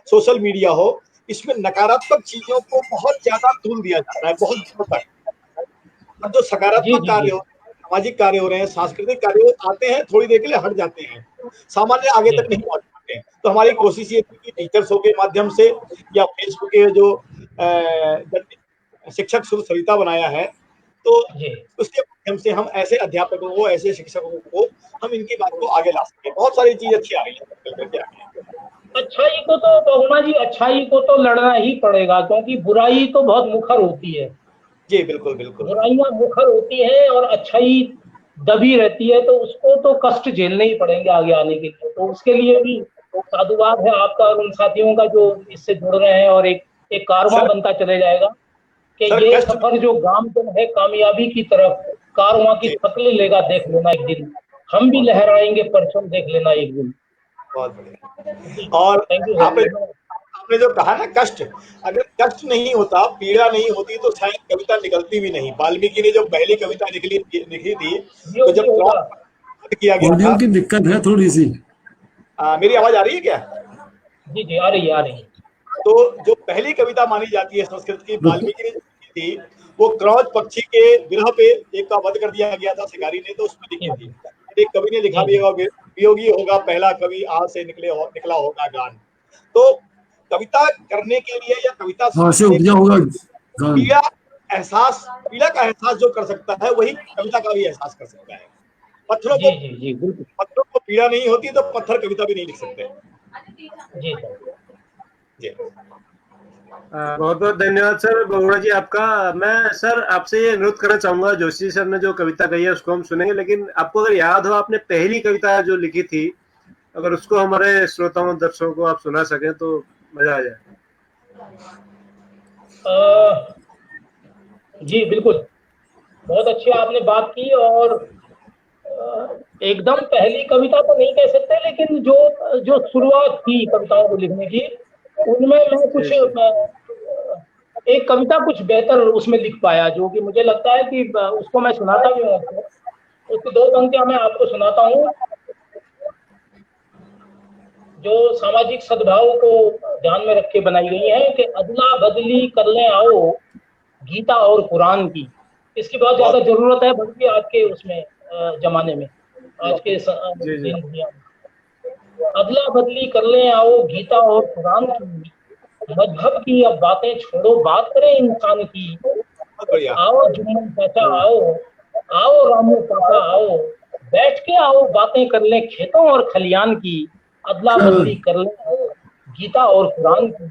सोशल मीडिया हो, इसमें नकारात्मक चीजों को बहुत ज्यादा तूल दिया जाता है, बहुत दूर तक। और जो जी सकारात्मक जी कार्य जी हो, सामाजिक कार्य हो रहे हैं, सांस्कृतिक कार्य आते हैं, थोड़ी देर के लिए हट जाते हैं, सामान्य आगे जी तक नहीं पहुंच पाते हैं। तो हमारी कोशिश ये थी कि टीचर शो के माध्यम से या फेसबुक के जो शिक्षक सुर सरिता बनाया है, तो जी। उसके माध्यम से हम ऐसे अध्यापकों को, ऐसे शिक्षकों को हम इनकी बात को आगे ला सके। बहुत सारी चीज अच्छी आ रही है, निकल करके आ रही है। अच्छाई को तो बहुना जी, अच्छाई को तो लड़ना ही पड़ेगा, क्योंकि बुराई तो बहुत मुखर होती है। जी बिल्कुल बिल्कुल। बुराइयां मुखर होती हैं और अच्छाई दबी रहती है, तो उसको तो कष्ट झेलने ही पड़ेंगे आगे आने के लिए। तो उसके लिए भी साधुवाद है आपका और उन साथियों का जो इससे जुड़ रहे हैं, और एक एक कारवां सर बनता चले जाएगा कि सर ये कष्ट सफर जो गामजन है कामयाबी की तरफ, कारवां की जी शक्ल लेगा देख लेना एक दिन, हम भी बहुत लहराएंगे परचम देख लेना एक दिन। बहुत बढ़िया। जी, और थैंक यू आपने सर। आपने जो कहा ना कष्ट, अगर कष्ट नहीं होता, पीड़ा नहीं होती, तो शायद कविता निकलती भी नहीं। वाल्मीकि ने जो पहली कविता लिखी थी, तो योग भी जब होगा। क्रॉस किया गया ऑडियो था। की दिक्कत है थोड़ी सी। मेरी आवाज आ रही है क्या? जी जी, आ रही है आ रही है। तो जो पहली कविता मानी जाती है संस्कृत की, रुको। वाल्मीकि ने जो लिखी थी, वो क्रॉच पक्षी के विरह पे एक का वध कर दिया गया था शिकारी ने, तो उसमें लिखी जी थी। एक कवि ने लिखा जी भी जी होगा, वियोगी होगा पहला कवि, आज से निकला होगा गान। तो कविता करने के लिए या कविता वहां से सीखने उपजा के होगा लिए गान। पीड़ा पीड़ा का एहसास जो कर सकता है, वही कविता का भी एहसास कर सकता है। पत्थरों को जी जी जी बिल्कुल। पत्थरों को पीड़ा नहीं होती तो पत्थर कविता भी नहीं लिख सकते। जी सर। जी। बहुत बहुत धन्यवाद सर बगुड़ा जी आपका। मैं सर आपसे ये अनुरोध करना चाहूंगा, जोशी सर ने जो कविता कही है उसको हम सुनेंगे, लेकिन आपको अगर याद हो आपने पहली कविता जो लिखी थी, अगर उसको हमारे श्रोताओं दर्शकों को आप सुना सकें तो मजा आ जाए। जी बिल्कुल, बहुत अच्छी आपने बात की। और एकदम पहली कविता तो नहीं कह सकते, लेकिन जो जो शुरुआत थी कविताओं को लिखने की, उनमें मैं कुछ एक कविता कुछ बेहतर उसमें लिख पाया, जो कि मुझे लगता है कि उसको मैं सुनाता भी हूँ आपको। उसकी 2 पंक्तियां मैं आपको सुनाता हूँ, जो सामाजिक सद्भाव को ध्यान में रख के बनाई गई है कि अदला बदली कर ले आओ गीता और कुरान की। इसकी बहुत ज्यादा जरूरत है, बल्कि आज के उसमें जमाने में, आज के दिन दुनिया में। अदला बदली कर ले आओ गीता और कुरान की, मजहब की अब बातें छोड़ो, बात करें इंसान की। आओ जुम्मन चाचा आओ, आओ रामू पापा आओ, बैठ के आओ बातें कर ले खेतों और खलियान की। अदला बदली कर ले आओ गीता और कुरान की,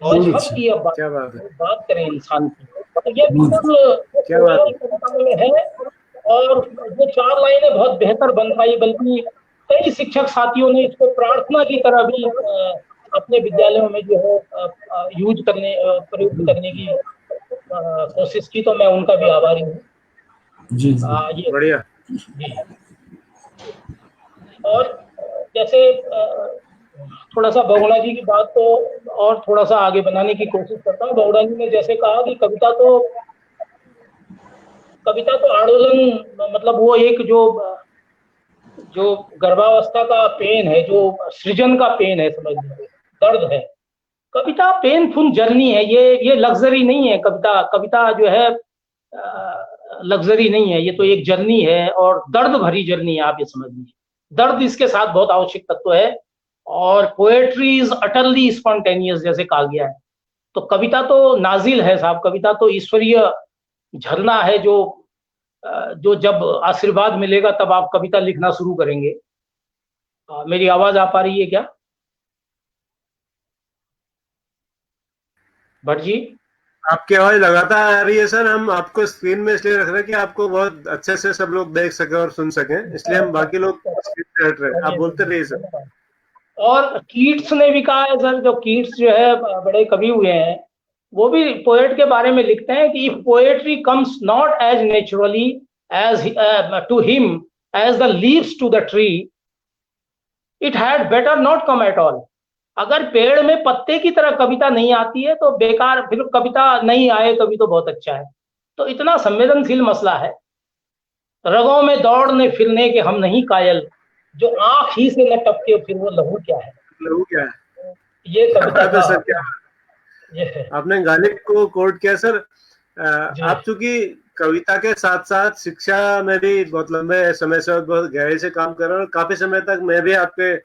मजहब की अब बात करें इंसान की। तो ये बिल्कुल में है। और ये 4 लाइनें बहुत बेहतर बन पाई, बल्कि कई शिक्षक साथियों ने इसको प्रार्थना की तरह भी अपने विद्यालयों में जो है प्रयुक्त करने की कोशिश की, तो मैं उनका भी आभारी हूँ। जी ये बढ़िया जी। और जैसे थोड़ा सा बगुड़ा जी की बात को और थोड़ा सा आगे बनाने की कोशिश करता हूँ। बगुड़ा जी ने जैसे कहा कि कविता तो आंदोलन, मतलब वो एक जो गर्भावस्था का पेन है, जो सृजन का पेन है, समझ लीजिए दर्द है। कविता पेनफुल जर्नी है, ये लग्जरी नहीं है। कविता जो है लग्जरी नहीं है, ये तो एक जर्नी है, और दर्द भरी जर्नी है, आप ये समझ लीजिए। दर्द इसके साथ बहुत आवश्यक तत्व है। और पोएट्री इज अटरली स्पॉन्टेनियस, जैसे कहा गया है। तो कविता तो नाजिल है साहब, कविता तो ईश्वरीय झरना है, जो जब आशीर्वाद मिलेगा तब आप कविता लिखना शुरू करेंगे। मेरी आवाज आ पा रही है क्या भट्ट जी? आपकी आवाज लगातार आ रही है सर। हम आपको स्क्रीन में इसलिए रख रहे हैं कि आपको बहुत अच्छे से सब लोग देख सके और सुन सके, इसलिए हम बाकी लोग स्क्रीन पे हट रहे हैं। आप बोलते रहिए सर। और कीट्स ने भी कहा है सर, जो कीट्स जो है बड़े कवि हुए हैं, वो भी पोएट के बारे में लिखते हैं कि if poetry comes not as naturally as to him as the leaves to the tree, it had better not come at all. अगर पेड़ में पत्ते की तरह कविता नहीं आती है तो बेकार, फिर कविता नहीं आए कभी तो बहुत अच्छा है। तो इतना संवेदनशील मसला है। रगों में दौड़ने फिरने के हम नहीं कायल, जो आंख ही से न टपके फिर वो लहू क्या है। लहू क्या है, ये कविता का सर क्या आपने गालिब को कोट किया सर। आप चूंकि कविता के साथ साथ शिक्षा में भी बहुत लंबे समय से बहुत गहराई से काम कर रहे हैं, और काफी समय तक मैं भी आपके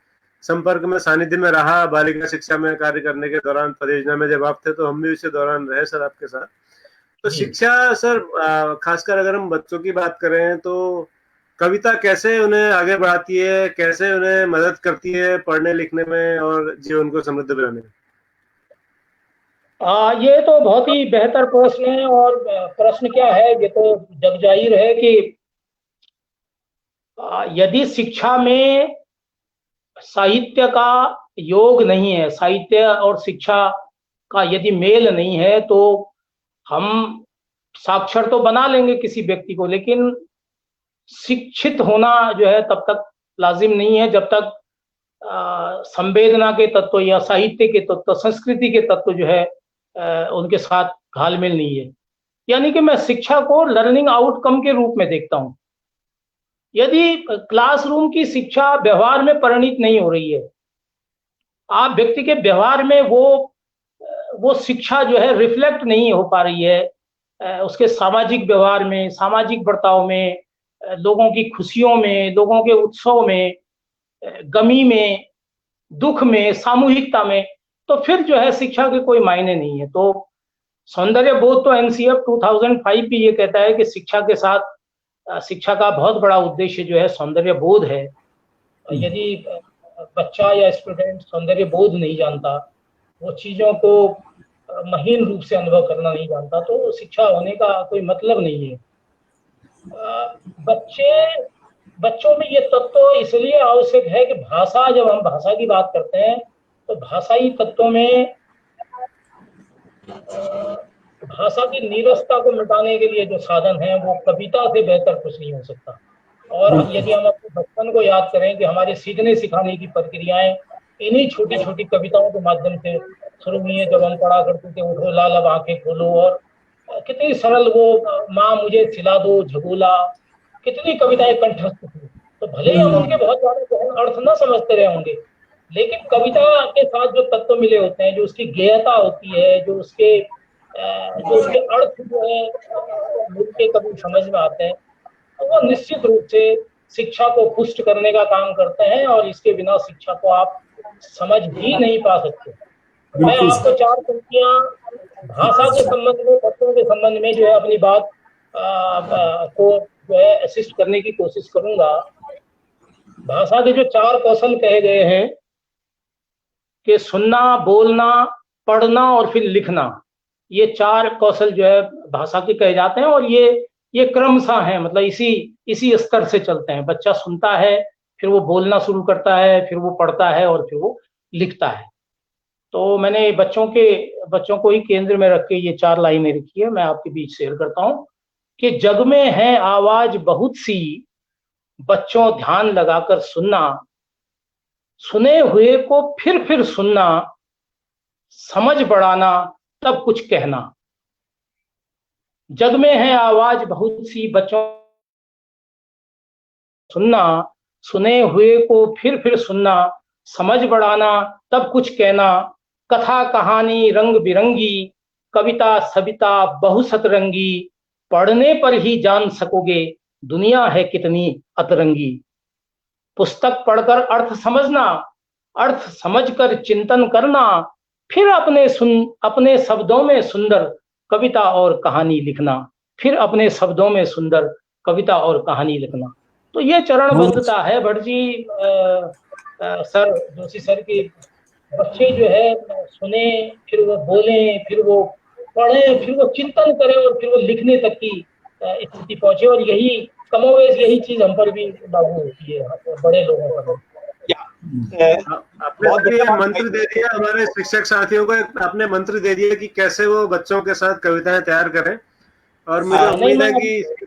संपर्क में सानिध्य में रहा। बालिका शिक्षा में कार्य करने के दौरान परियोजना में जब आप थे तो हम भी उसी दौरान रहे सर आपके साथ। तो शिक्षा सर, खासकर अगर हम बच्चों की बात करें तो कविता कैसे उन्हें आगे बढ़ाती है, कैसे उन्हें मदद करती है पढ़ने लिखने में और जीवन को समृद्ध बनाने में? ये तो बहुत ही बेहतर प्रश्न है। और प्रश्न क्या है, ये तो जग जाहिर है कि यदि शिक्षा में साहित्य का योग नहीं है, साहित्य और शिक्षा का यदि मेल नहीं है, तो हम साक्षर तो बना लेंगे किसी व्यक्ति को, लेकिन शिक्षित होना जो है तब तक लाजिम नहीं है जब तक संवेदना के तत्व या साहित्य के तत्व, संस्कृति के तत्व जो है उनके साथ घालमेल नहीं है। यानी कि मैं शिक्षा को लर्निंग आउटकम के रूप में देखता हूं। यदि क्लासरूम की शिक्षा व्यवहार में परिणित नहीं हो रही है, आप व्यक्ति के व्यवहार में वो शिक्षा जो है रिफ्लेक्ट नहीं हो पा रही है, उसके सामाजिक व्यवहार में, सामाजिक बर्ताव में, लोगों की खुशियों में, लोगों के उत्सव में, गमी में, दुख में, सामूहिकता में, तो फिर जो है शिक्षा के कोई मायने नहीं है। तो सौंदर्य बोध तो एनसीएफ 2005 भी ये कहता है कि शिक्षा के साथ शिक्षा का बहुत बड़ा उद्देश्य जो है सौंदर्य बोध है। यदि बच्चा या स्टूडेंट सौंदर्य बोध नहीं जानता, वो चीजों को महीन रूप से अनुभव करना नहीं जानता, तो शिक्षा होने का कोई मतलब नहीं है। बच्चों में ये तत्व इसलिए आवश्यक है कि भाषा, जब हम भाषा की बात करते हैं तो भाषाई तत्वों में भाषा की नीरसता को मिटाने के लिए जो साधन है वो कविता से बेहतर कुछ नहीं हो सकता। और यदि हम अपने बचपन को याद करें कि हमारे सीखने सिखाने की प्रक्रियाएं इन्हीं छोटी छोटी कविताओं के माध्यम से शुरू हुई है। जब हम पढ़ा करते थे उठो लाल अब आंखें खोलो, और कितनी सरल वो माँ मुझे सिला दो झगोला, कितनी कविताएं कंठस्थ थी। तो भले ही हम उनके बहुत ज्यादा गहन अर्थ न समझते रहे होंगे, लेकिन कविता के साथ जो तत्व मिले होते हैं, जो उसकी गेयता होती है, जो उसके अर्थ जो है मिलके कभी समझ में आते हैं, तो वो निश्चित रूप से शिक्षा को पुष्ट करने का काम करते हैं। और इसके बिना शिक्षा को आप समझ ही नहीं पा सकते। मैं आपको 4 पंक्तियां भाषा के संबंध में, तत्वों के संबंध में जो है अपनी बात को जो है असिस्ट करने की कोशिश करूंगा। भाषा के जो 4 कौशल कहे गए हैं कि सुनना, बोलना, पढ़ना और फिर लिखना, ये 4 कौशल जो है भाषा के कहे जाते हैं। और ये क्रमशः है, मतलब इसी स्तर से चलते हैं। बच्चा सुनता है, फिर वो बोलना शुरू करता है, फिर वो पढ़ता है और फिर वो लिखता है। तो मैंने बच्चों को ही केंद्र में रख के ये 4 लाइनें लिखी है, मैं आपके बीच शेयर करता हूँ कि जग में है आवाज बहुत सी, बच्चों ध्यान लगाकर सुनना, सुने हुए को फिर सुनना, समझ बढ़ाना तब कुछ कहना। जग में है आवाज बहुत सी, बच्चों सुनना, सुने हुए को फिर सुनना, समझ बढ़ाना तब कुछ कहना। कथा कहानी रंग बिरंगी, कविता सविता बहुसतरंगी, पढ़ने पर ही जान सकोगे दुनिया है कितनी अतरंगी। पुस्तक पढ़कर अर्थ समझना, अर्थ समझकर चिंतन करना, फिर अपने शब्दों में सुंदर कविता और कहानी लिखना, फिर अपने शब्दों में सुंदर कविता और कहानी लिखना। तो ये चरणबद्धता है भट्ट जी, सर जोशी सर की। बच्चे जो है सुने, फिर वो बोले, फिर वो पढ़े, फिर वो चिंतन करें और फिर वो लिखने तक की स्थिति पहुंचे। और यही कमोवेश यही चीज हम पर भी लागू होती है, बड़े लोगों पर। आपने मंत्र दे दिया हमारे शिक्षक साथियों को, आपने मंत्र दे दिया कि कैसे वो बच्चों के साथ कविताएं तैयार करें। और मुझे उम्मीद है कि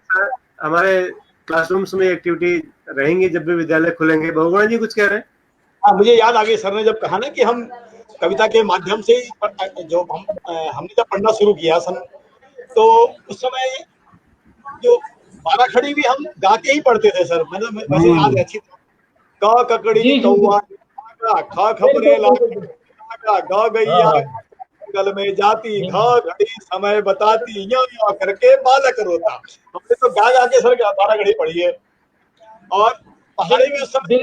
हमारे क्लासरूम्स में एक्टिविटी रहेंगी जब भी विद्यालय खुलेंगे। बहुगुणा जी कुछ कह रहे हैं? हाँ, मुझे याद आ गई सर ने जब कहा ना कि हम कविता के माध्यम से जो हमने जब पढ़ना शुरू किया सन, तो उस समय जो बाराखड़ी भी हम गा के ही पढ़ते थे सर। मतलब वैसे याद है अच्छी तरह। क ककड़ी कौआ ख खबरे लागा ग गैया गल में जाती, घ घड़ी समय बताती, यो करके बालक रोता। हमने तो गा के सर बाराखड़ी पढ़ी है। और पहाड़ी में उस समय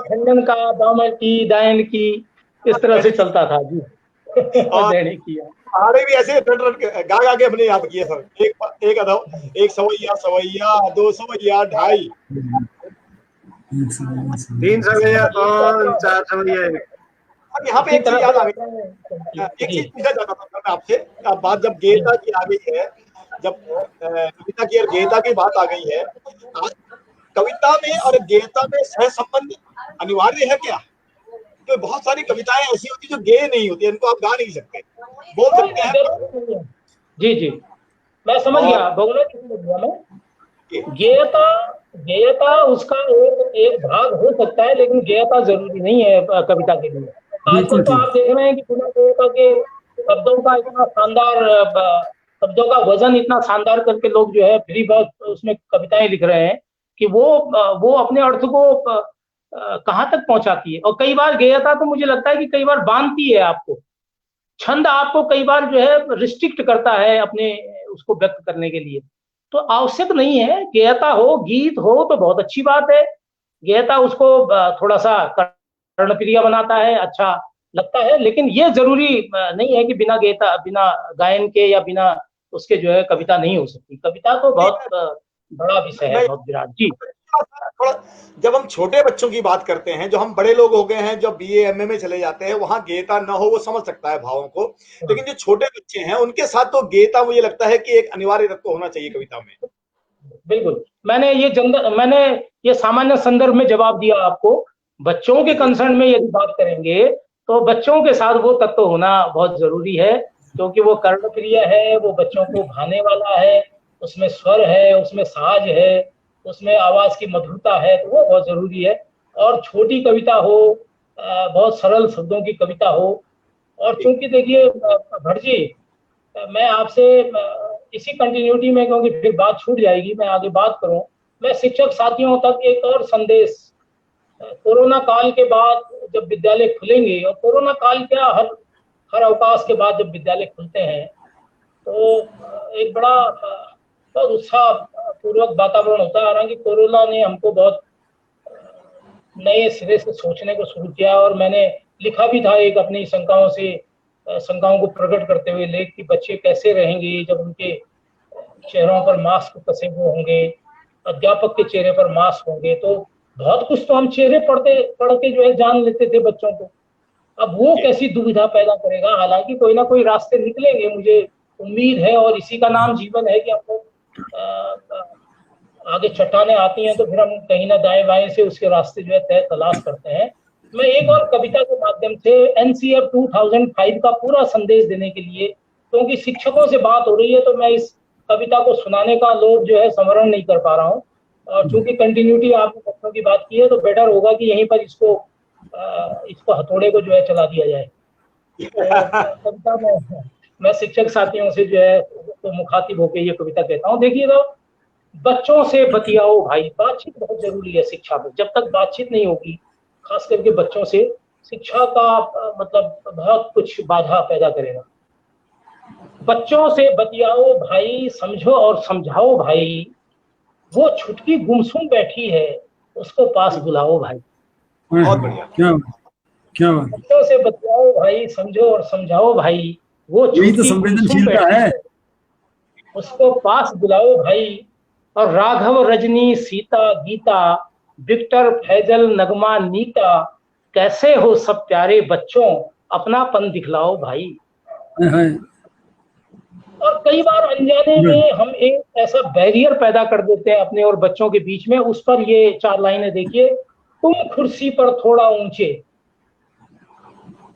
खंडन का, दामन की, दायन की, इस तरह से चलता था जी। पहाड़ी भी ऐसे गा के अपने याद किए सर। एक सवैया सवैया, 2 सवैया ढाई, 3 सवैया कौन, 4 सवैया। अब यहाँ पे एक चीज याद आ गई, एक चीज पूछा जाता था मैं आपसे। अब बात जब गेयता की आ गई है, जब कविता की और गेयता की बात आ गई है, कविता में और गेयता में सह संबंध अनिवार्य है क्या? तो बहुत सारी कविताएं ऐसी होती जो गेय नहीं होती, इनको आप गा नहीं सकते, बोल सकते हैं। जी मैं समझ गया, बहुगुणा जी समझ गया मैं। गेयता उसका एक भाग हो सकता है, लेकिन गेयता जरूरी नहीं है कविता के लिए। आजकल तो आप देख रहे हैं कि बिना गेयता के शब्दों का इतना शानदार, शब्दों का वजन इतना शानदार करके लोग जो है फ्री बर्ड उसमें कविताएं लिख रहे हैं कि वो अपने अर्थ को कहाँ तक पहुंचाती है। और कई बार गेयता तो मुझे लगता है कि कई बार बांधती है आपको, छंद आपको कई बार जो है रिस्ट्रिक्ट करता है अपने उसको व्यक्त करने के लिए। तो आवश्यक नहीं है, गेयता हो, गीत हो तो बहुत अच्छी बात है। गेयता उसको थोड़ा सा कर्णप्रिय बनाता है, अच्छा लगता है, लेकिन ये जरूरी नहीं है कि बिना गेयता, बिना गायन के या बिना उसके जो है कविता नहीं हो सकती। कविता तो बहुत बड़ा विषय है, बहुत विराट जी। थोड़ा जब हम छोटे बच्चों की बात करते हैं, जो हम बड़े लोग हो गए हैं, जो बीए एमए में चले जाते हैं, वहां गेयता न हो वो समझ सकता है भावों को, लेकिन जो छोटे बच्चे हैं उनके साथ तो गेयता मुझे लगता है कि एक अनिवार्य तत्व होना चाहिए कविता में। बिल्कुल, मैंने ये सामान्य संदर्भ में जवाब दिया आपको। बच्चों के कंसर्न में यदि बात करेंगे तो बच्चों के साथ वो तत्व होना बहुत जरूरी है, क्योंकि वो कर्णप्रिय है, वो बच्चों को भाने वाला है, उसमें स्वर है, उसमें साज है, उसमें आवाज की मधुरता है, तो वो बहुत जरूरी है। और छोटी कविता हो, बहुत सरल शब्दों की कविता हो। और चूंकि देखिए भट्ट जी, मैं आपसे इसी कंटिन्यूटी में, क्योंकि फिर बात छूट जाएगी, मैं आगे बात करूं, मैं शिक्षक साथियों तक एक और संदेश, कोरोना काल के बाद जब विद्यालय खुलेंगे, और कोरोना काल क्या, हर अवकाश के बाद जब विद्यालय खुलते हैं तो एक बड़ा बहुत उत्साह पूर्वक वातावरण होता है। हालांकि कोरोना ने हमको बहुत नए सिरे से सोचने को शुरू किया, और मैंने लिखा भी था एक अपनी शंकाओं को प्रकट करते हुए लेख कि बच्चे कैसे रहेंगे जब उनके चेहरों पर मास्क कसे हुए होंगे, अध्यापक के चेहरे पर मास्क होंगे। तो बहुत कुछ तो हम चेहरे पढ़ के जो है जान लेते थे बच्चों को। अब वो कैसी दुविधा पैदा करेगा। हालांकि कोई ना कोई रास्ते निकलेंगे, मुझे उम्मीद है, और इसी का नाम जीवन है कि हमको आगे चट्टानें आती हैं तो फिर हम कहीं ना दाएं बाएं से उसके रास्ते जो है तय तलाश करते हैं। मैं एक और कविता के माध्यम से एनसीएफ 2005 का पूरा संदेश देने के लिए, क्योंकि शिक्षकों से बात हो रही है, तो मैं इस कविता को सुनाने का लोभ जो है समरण नहीं कर पा रहा हूँ। और चूंकि कंटिन्यूटी आपने बच्चों की बात की है, तो बेटर होगा कि यहीं पर इसको हथौड़े को जो है चला दिया जाए। तो कविता में मैं शिक्षक साथियों से जो है तो मुखातिब होकर ये कविता कहता हूँ। देखिएगा, बच्चों से बतियाओ भाई, बातचीत बहुत जरूरी है शिक्षा में। जब तक बातचीत नहीं होगी, खास करके बच्चों से, शिक्षा का मतलब बहुत कुछ बाधा पैदा करेगा। बच्चों से बतियाओ भाई, समझो और समझाओ भाई, वो छुटकी गुमसुम बैठी है, उसको पास बुलाओ भाई। बहुत बढ़िया, क्या बात। बच्चों से बतियाओ भाई, समझो और समझाओ भाई, वो यही तो संवेदनशीलता है, उसको पास बुलाओ भाई। और राघव, रजनी, सीता, गीता, विक्टर, फैजल, नगमा, नीता, कैसे हो सब प्यारे बच्चों, अपनापन दिखलाओ भाई। और कई बार अनजाने में हम एक ऐसा बैरियर पैदा कर देते हैं अपने और बच्चों के बीच में। उस पर ये 4 लाइनें देखिए। तुम कुर्सी पर थोड़ा ऊंचे,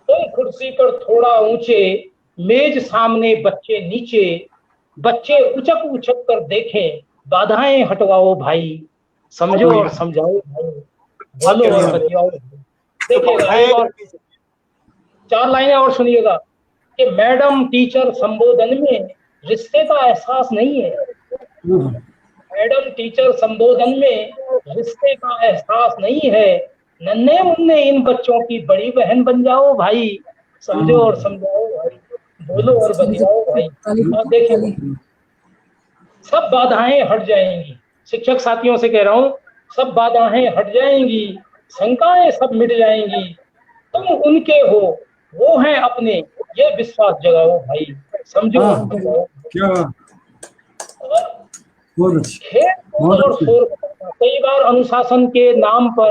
तुम कुर्सी पर थोड़ा ऊंचे, मेज सामने बच्चे नीचे, बच्चे उचक उचक कर देखें, बाधाएं हटवाओ भाई, समझो और समझाओ भाई, बोलो और बतियाओ। देखिएगा 4 लाइनें और सुनिएगा कि मैडम टीचर संबोधन में रिश्ते का एहसास नहीं है, मैडम टीचर संबोधन में रिश्ते का एहसास नहीं है, नन्हे मुन्ने इन बच्चों की बड़ी बहन बन जाओ भाई, समझो और समझाओ भाई, बोलो और बतियाओ भाई। और देखिए, सब बाधाएं हट जाएंगी। शिक्षक साथियों से कह रहा हूं, सब बाधाएं हट जाएंगी, शंकाएं सब मिट जाएंगी, तुम उनके हो, वो हैं अपने, ये विश्वास जगाओ भाई, समझो और समझाओ। खेल और शोर, कई बार अनुशासन के नाम पर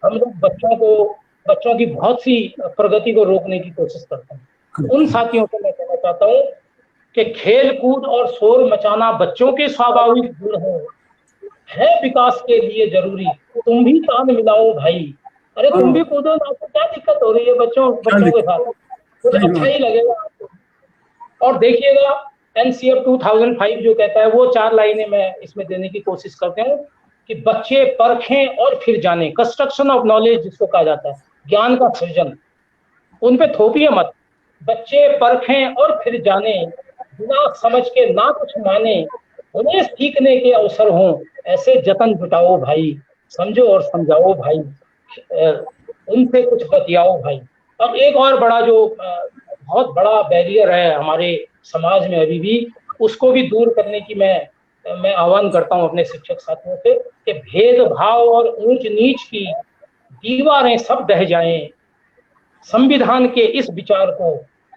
हम लोग बच्चों की बहुत सी प्रगति को रोकने की कोशिश करते हैं। उन साथियों को मैं कहना चाहता हूँ कि खेल कूद और शोर मचाना बच्चों के स्वाभाविक गुण है विकास के लिए जरूरी। तुम भी तान मिलाओ भाई, अरे तुम भी कूदो ना, आपको क्या दिक्कत हो रही है बच्चों के साथ, कुछ अच्छा ही लगेगा आपको। और देखिएगा एनसीएफ 2005 जो कहता है, वो 4 लाइनें मैं इसमें देने की कोशिश करते हूँ कि बच्चे परखें और फिर जाने, कंस्ट्रक्शन ऑफ नॉलेज जिसको कहा जाता है, ज्ञान का सृजन, उन पे थोपिए मत। बच्चे परखें और फिर जाने, बिना समझ के ना कुछ माने, उन्हें सीखने के अवसर हों, ऐसे जतन जुटाओ भाई, समझो और समझाओ भाई, उनसे कुछ बतियाओ भाई। और एक और बड़ा जो बहुत बड़ा बैरियर है हमारे समाज में अभी भी, उसको भी दूर करने की मैं आह्वान करता हूं अपने शिक्षक साथियों से कि भेदभाव और ऊंच नीच की दीवारें सब ढह जाएं, संविधान के इस विचार को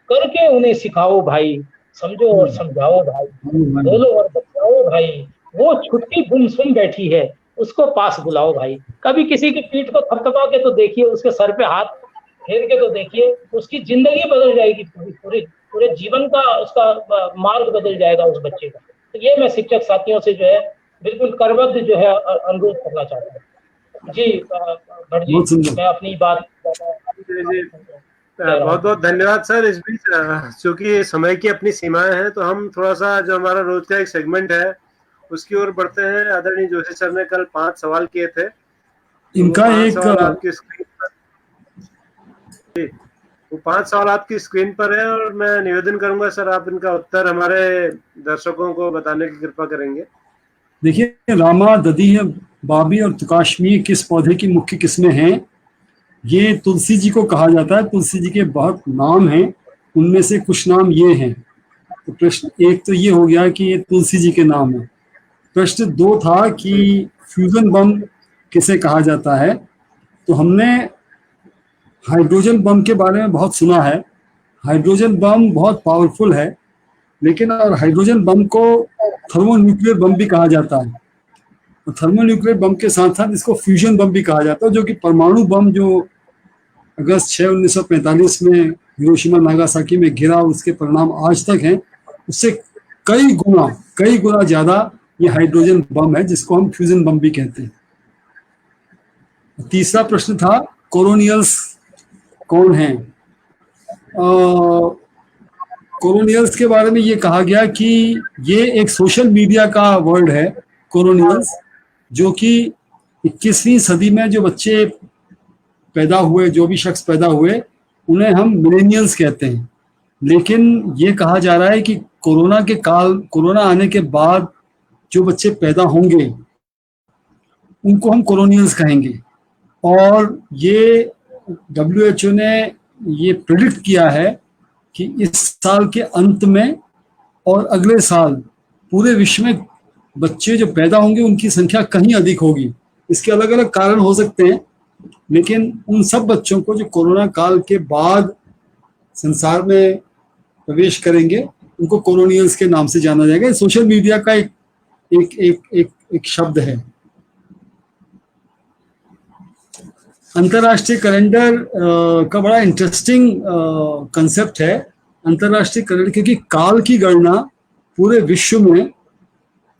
करके उन्हें सिखाओ भाई, समझो और समझाओ भाई, बोलो और बचाओ भाई, वो छुट्टी गुमसुम बैठी है, उसको पास बुलाओ भाई। कभी किसी की पीठ को थपथपा के तो देखिए, उसके सर पे हाथ फेर के तो देखिए, उसकी जिंदगी बदल जाएगी, पूरी पूरे जीवन का उसका मार्ग बदल जाएगा उस बच्चे का। तो ये मैं शिक्षक साथियों से जो है बिल्कुल करबद्ध जो है अनुरोध करना चाहता हूँ। जी भट्ट जी, मैं अपनी बात बहुत बहुत धन्यवाद सर। इस बीच चूंकि समय की अपनी सीमाएं हैं, तो हम थोड़ा सा जो हमारा रोज का एक सेगमेंट है उसकी ओर बढ़ते हैं। आदरणीय जोशी सर ने कल 5 सवाल किए थे। इनका एक आपकी स्क्रीन पर, वो 5 सवाल आपकी स्क्रीन पर है, और मैं निवेदन करूंगा सर आप इनका उत्तर हमारे दर्शकों को बताने की कृपा करेंगे। देखिए, रामा, दधीह, बाबी और तुकाश्मी किस पौधे की मुख्य किस्में हैं? ये तुलसी जी को कहा जाता है। तुलसी जी के बहुत नाम हैं, उनमें से कुछ नाम ये हैं। तो प्रश्न एक तो ये हो गया कि ये तुलसी जी के नाम है। प्रश्न 2 था कि फ्यूजन बम किसे कहा जाता है? तो हमने हाइड्रोजन बम के बारे में बहुत सुना है। हाइड्रोजन बम बहुत पावरफुल है, लेकिन और हाइड्रोजन बम को थर्मोन्यूक्लियर बम भी कहा जाता है। तो थर्मोन्यूक्लियर बम के साथ साथ इसको फ्यूजन बम भी कहा जाता है, जो कि परमाणु बम जो अगस्त 6, 1945 में हिरोशिमा नागासाकी में गिरा, उसके परिणाम आज तक हैं, उससे कई गुना ज्यादा ये हाइड्रोजन बम है, जिसको हम फ्यूजन बम भी कहते हैं। तीसरा प्रश्न था कोरोनियल्स कौन हैं? कोरोनियल्स के बारे में ये कहा गया कि ये एक सोशल मीडिया का वर्ड है, कोरोनियल्स, जो कि 21वीं सदी में जो बच्चे पैदा हुए, जो भी शख्स पैदा हुए, उन्हें हम मिलेनियल्स कहते हैं। लेकिन ये कहा जा रहा है कि कोरोना आने के बाद जो बच्चे पैदा होंगे उनको हम कोरोनियल्स कहेंगे। और ये WHO ने ये प्रेडिक्ट किया है कि इस साल के अंत में और अगले साल पूरे विश्व में बच्चे जो पैदा होंगे उनकी संख्या कहीं अधिक होगी। इसके अलग अलग कारण हो सकते हैं, लेकिन उन सब बच्चों को जो कोरोना काल के बाद संसार में प्रवेश करेंगे उनको कोरोनियल्स के नाम से जाना जाएगा। सोशल मीडिया का एक शब्द है। अंतर्राष्ट्रीय कैलेंडर का बड़ा इंटरेस्टिंग कंसेप्ट है अंतर्राष्ट्रीय कैलेंडर, क्योंकि काल की गणना पूरे विश्व में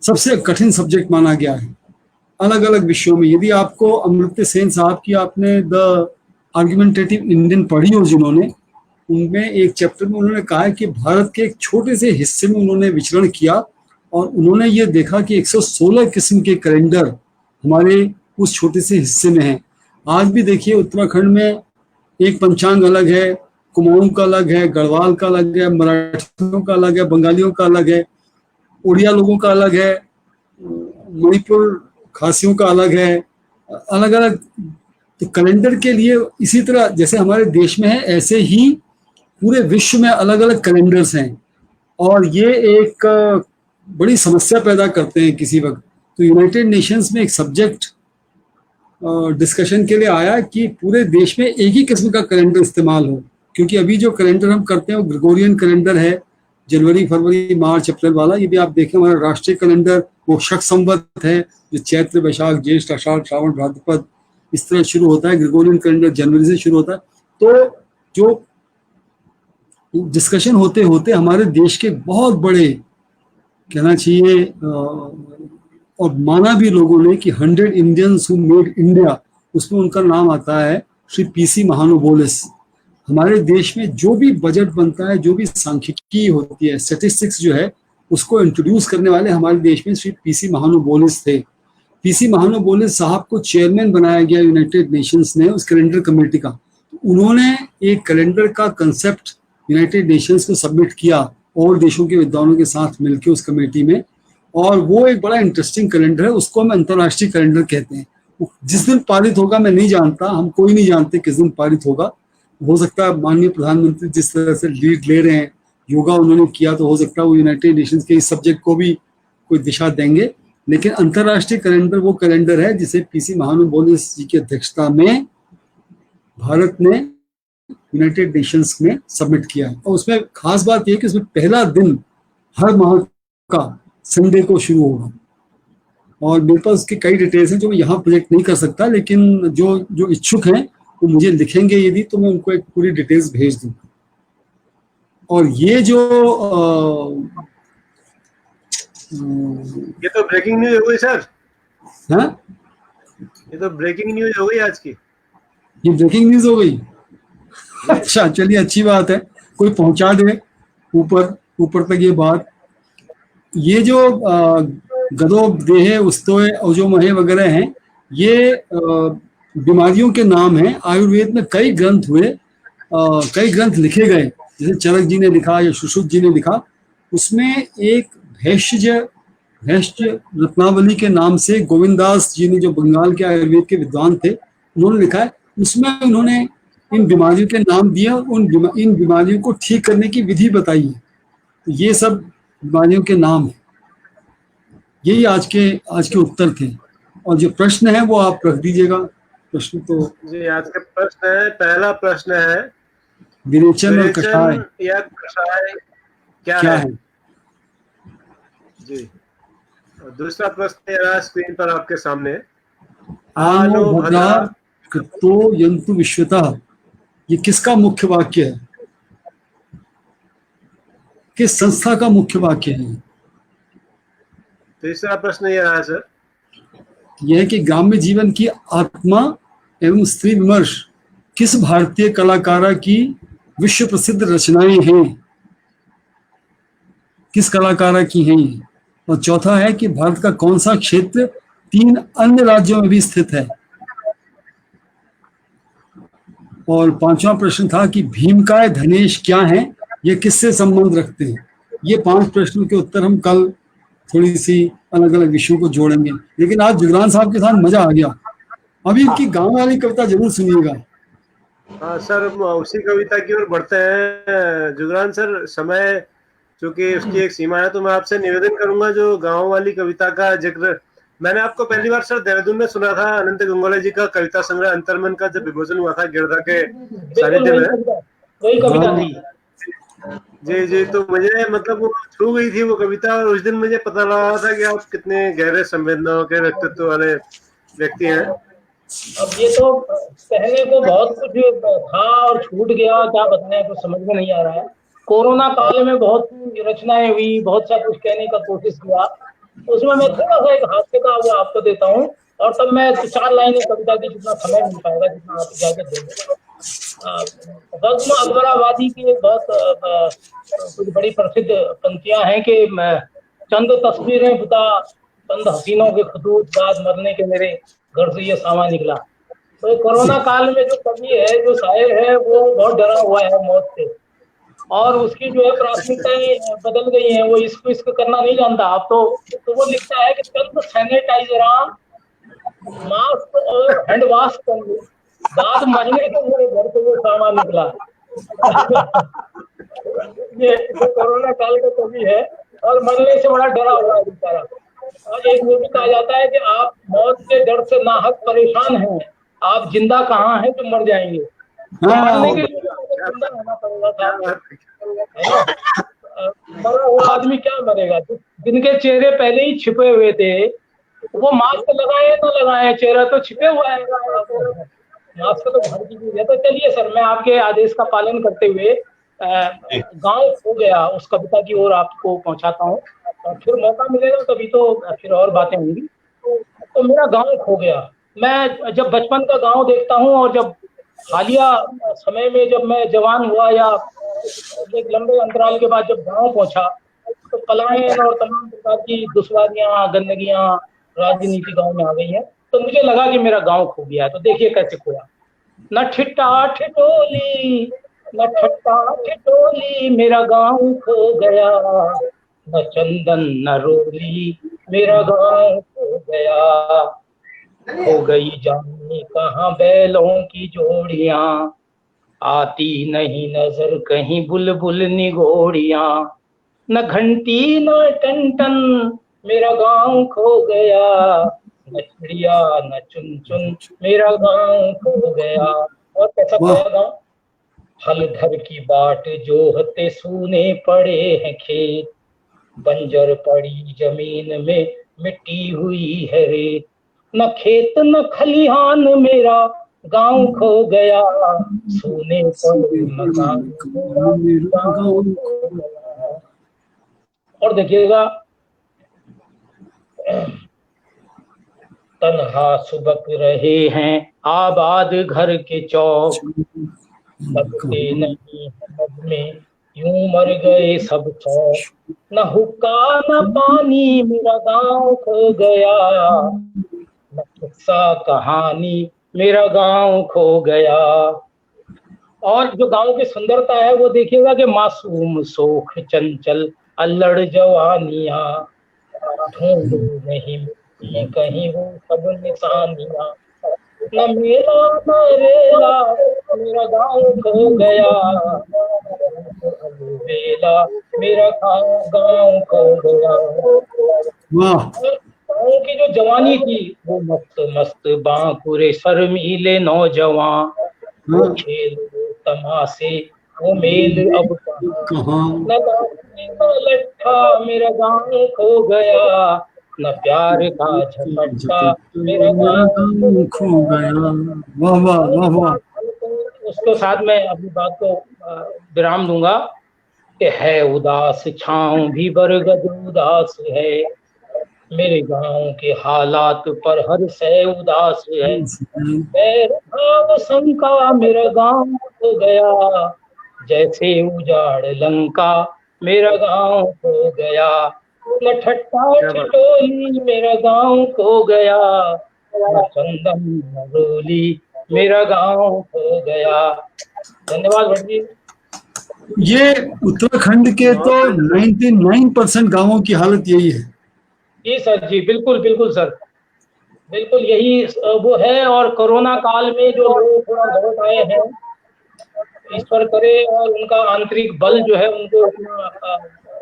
सबसे कठिन सब्जेक्ट माना गया है। अलग अलग विषयों में, यदि आपको अमृत्य सेन साहब की आपने द आर्गुमेंटेटिव इंडियन पढ़ी हो जिन्होंने, उनमें एक चैप्टर में उन्होंने कहा है कि भारत के एक छोटे से हिस्से में उन्होंने विचरण किया और उन्होंने ये देखा कि 116 किस्म के कैलेंडर हमारे उस छोटे से हिस्से में हैं। आज भी देखिए, उत्तराखंड में एक पंचांग अलग है, कुमाऊं का अलग है, गढ़वाल का अलग है, मराठियों का अलग है, बंगालियों का अलग है, उड़िया लोगों का अलग है, मणिपुर खासियों का अलग है, अलग अलग। तो कैलेंडर के लिए इसी तरह जैसे हमारे देश में है, ऐसे ही पूरे विश्व में अलग अलग कैलेंडर्स हैं, और ये एक बड़ी समस्या पैदा करते हैं किसी वक्त। तो यूनाइटेड नेशंस में एक सब्जेक्ट डिस्कशन के लिए आया कि पूरे देश में एक ही किस्म का कैलेंडर इस्तेमाल हो, क्योंकि अभी जो कैलेंडर हम करते हैं वो ग्रेगोरियन कैलेंडर है, जनवरी, फरवरी, मार्च, अप्रैल वाला। यदि आप देखें हमारा राष्ट्रीय कैलेंडर वो शक संवत है, जो चैत्र, वैशाख, ज्येष्ठ, आषाढ़, श्रावण, भाद्रपद इस तरह शुरू होता है। ग्रेगोरियन कैलेंडर जनवरी से शुरू होता है। तो जो डिस्कशन होते होते हमारे देश के बहुत बड़े, कहना चाहिए, और माना भी लोगों ने कि 100 इंडियंस हु मेड इंडिया, उसमें उनका नाम आता है श्री PC महानुबोलिस। हमारे देश में जो भी बजट बनता है, जो भी सांख्यिकी होती है, स्टैटिस्टिक्स जो है, उसको इंट्रोड्यूस करने वाले हमारे देश में श्री PC महानुबोलिस थे। PC महानुबोलिस साहब को चेयरमैन बनाया गया यूनाइटेड नेशंस ने उस कैलेंडर कमेटी का। उन्होंने एक कैलेंडर का कंसेप्ट यूनाइटेड नेशंस को सबमिट किया और देशों के विद्वानों के साथ मिलकर उस कमेटी में, और वो एक बड़ा इंटरेस्टिंग कैलेंडर है। उसको हम अंतर्राष्ट्रीय कैलेंडर कहते हैं। जिस दिन पारित होगा मैं नहीं जानता, हम कोई नहीं जानते किस दिन पारित होगा। हो सकता है माननीय प्रधानमंत्री जिस तरह से लीड ले रहे हैं, योगा उन्होंने किया, तो हो सकता है वो यूनाइटेड नेशंस के इस सब्जेक्ट को भी कोई दिशा देंगे। लेकिन अंतर्राष्ट्रीय कैलेंडर वो कैलेंडर है जिसे PC महानुबोलिस जी की अध्यक्षता में भारत ने यूनाइटेड नेशंस में सबमिट किया है। और उसमें खास बात यह कि उसमें पहला दिन हर माह का संडे को शुरू होगा। और मेरे पास उसके कई डिटेल्स हैं जो मैं यहाँ प्रोजेक्ट नहीं कर सकता, लेकिन जो जो इच्छुक हैं वो मुझे लिखेंगे यदि, तो मैं उनको एक पूरी डिटेल्स भेज दूँ। और ये जो ये तो ब्रेकिंग न्यूज हो गई सर। हाँ, ये तो ब्रेकिंग न्यूज हो गई आज की। ये ब्रेकिंग न्यूज हो गई। अच्छा, चलिए अच्छी बात है, कोई पहुंचा दे ऊपर ऊपर तक ये बात। ये जो गदो देहे उस्तोय औजो महे वगैरह हैं, ये बीमारियों के नाम हैं। आयुर्वेद में कई ग्रंथ हुए, कई ग्रंथ लिखे गए, जैसे चरक जी ने लिखा या सुश्रुत जी ने लिखा। उसमें एक भैष्य रत्नावली के नाम से गोविंदास जी ने, जो बंगाल के आयुर्वेद के विद्वान थे, उन्होंने लिखा है। उसमें उन्होंने इन बीमारियों के नाम दिए, इन बीमारियों को ठीक करने की विधि बताई है। तो ये सब बीमारियों के नाम है। यही आज के उत्तर थे। और जो प्रश्न है वो आप रख दीजिएगा। प्रश्न तो जी, आज का प्रश्न है, पहला प्रश्न है, विरेचन और कषाय या कषाय क्या है? जी। और दूसरा प्रश्न ये रहा स्क्रीन पर आपके सामने, आनो भद्रा कृतो यंतु विश्वतः, ये किसका मुख्य वाक्य है? किस संस्था का मुख्य वाक्य है? तीसरा प्रश्न ये रहा सर, यह है कि ग्राम्य जीवन की आत्मा एवं स्त्री विमर्श किस भारतीय कलाकारा की विश्व प्रसिद्ध रचनाएं हैं? किस कलाकारा की हैं ये? और चौथा है कि भारत का कौन सा क्षेत्र 3 अन्य राज्यों में भी स्थित है? और 5वां प्रश्न था कि भीमकाय धनेश क्या है, ये किससे संबंध रखते हैं? ये 5 प्रश्नों के उत्तर हम कल थोड़ी सी अलग अलग विषयों को जोड़ेंगे। लेकिन आज जुगरान साहब के साथ मजा आ गया। अभी इनकी गांव वाली कविता जरूर सुनिएगा। हाँ सर, उसी कविता की ओर बढ़ते हैं। जुगरान सर, समय चूंकि उसकी एक सीमा है, तो मैं आपसे निवेदन करूंगा, जो गांव वाली कविता का जिक्र मैंने आपको पहली बार सर देहरादून में सुना था, अनंत गंगोला जी का कविता संग्रह अंतर्मन का जब विमोचन हुआ था गिरधा के सानिध्य में, वही कविता थी। जी जी, तो मुझे मतलब वो छू गई थी वो कविता, और उस दिन मुझे पता लगा था कि आप कितने गहरे संवेदनाओं के व्यक्तित्व वाले व्यक्ति हैं। अब ये तो कहने को बहुत कुछ था और छूट गया, क्या बताएं, कुछ समझ में नहीं आ रहा है। कोरोना काल में बहुत रचनाएं हुई, बहुत सा कुछ कहने का कोशिश किया, उसमें मैं थोड़ा सा एक हास्य का वो आपको देता हूँ, और तब मैं 4 लाइनें कविता की, जितना समय मिल पाएगा, जितना आप इजाजत देंगे। गज़्म अकबराबादी की एक बहुत कुछ बड़ी प्रसिद्ध पंक्तियां हैं कि चंद तस्वीरें बुता, चंद हसीनों के खतूत, बाद मरने के मेरे घर से ये सामान निकला। तो कोरोना काल में जो कवि है, जो शायर है, वो बहुत डरा हुआ है मौत से, और उसकी जो है प्राथमिकताएं बदल गई हैं। वो इसको करना नहीं जानता अब तो वो लिखता है कि चंद सैनिटाइजर, मास्क और हैंड वॉश कर लो, बाद मरने के मेरे घर से वो सामान निकला। ये कोरोना काल का कवि है और मरने से बड़ा डरा हुआ है बेचारा। और एक वो भी कहा जाता है कि आप मौत के डर से नाहक परेशान हैं, आप जिंदा कहाँ हैं जो मर जाएंगे। मरने के लिए जिंदा होना पड़ेगा था, मरा हुआ आदमी क्या मरेगा? जिनके चेहरे पहले ही छिपे हुए थे, वो मास्क लगाए ना लगाए, चेहरा तो छिपे हुआ है, मास्क तो घर की चीज है। तो चलिए सर, मैं आपके आदेश का पालन करते हुए गांव खो गया उस कविता की ओर आपको पहुंचाता हूँ, और फिर मौका मिलेगा तभी तो फिर और बातें होंगी। तो मेरा गांव खो गया। मैं जब बचपन का गांव देखता हूँ, और जब हालिया समय में जब मैं जवान हुआ, या एक लंबे अंतराल के बाद जब गांव पहुंचा, तो पलायन और तमाम प्रकार की दुश्वारियां, गंदगियां, राजनीति गांव में आ गई है। तो मुझे लगा कि मेरा गांव खो गया है। तो देखिए कैसे खोया। न ठिठा ठिठोली, न ठट्टा ठिठोली, मेरा गांव खो गया, न चंदन न रोली, मेरा गांव खो गया। खो गई जानी कहाँ बैलों की जोड़ियां, आती नहीं नजर कहीं बुलबुल निगोड़ियां, न घंटी न टन, मेरा गांव खो गया, न चिड़िया न चुन चुन, मेरा गांव खो गया। और कैसा खोया गांव? हल धर की बाट जोहते सूने पड़े हैं खेत, बंजर पड़ी जमीन में मिट्टी हुई है रेत, न खेत न खलिहान मेरा गांव खो गया, सोने पर मकान मेरा गांव खो गया। और देखिएगा, तन्हा सुबक रहे हैं आबाद घर के चौक, लगते नहीं हद में यूं मर गए सब शौक, न हुक्का न पानी मेरा गांव खो गया, न किस्सा कहानी मेरा गांव खो गया। और जो गांव की सुंदरता है वो देखिएगा कि मासूम सोख चंचल अल्लड़ जवानियां, ढूंढू नहीं मिलती कहीं वो सब निशानियां, न मेला न रेला मेरा गांव खो गया, वेला मेरा गांव खो गया। गांव की जो जवानी थी वो मस्त मस्त बांकुरे शर्मीले नौजवान, वो खेल वो तमाशे वो मेल अब कहाँ, न लट्ठा मेरा गांव खो गया, न प्यार का झपट्टा मेरा गांव खो गया। वाह वाह वाह वाह। उसके साथ मैं अपनी बात को विराम दूंगा कि है उदास छांव भी बरगद उदास है, मेरे गांव के हालात पर हर शय उदास है, भाव शंका मेरा गांव खो गया, जैसे उजाड़ लंका मेरा गांव खो गया, न ठट्टा ठिठोली मेरा गांव खो गया, न चंदन न रोली मेरा गांव खो गया। धन्यवाद भट्ट जी। ये उत्तराखंड के तो 99% गांवों की हालत यही है। जी सर, जी बिल्कुल बिल्कुल सर, बिल्कुल यही वो है। और कोरोना काल में जो लोग थोड़ा लौट आए हैं, ईश्वर करे और उनका आंतरिक बल जो है उनको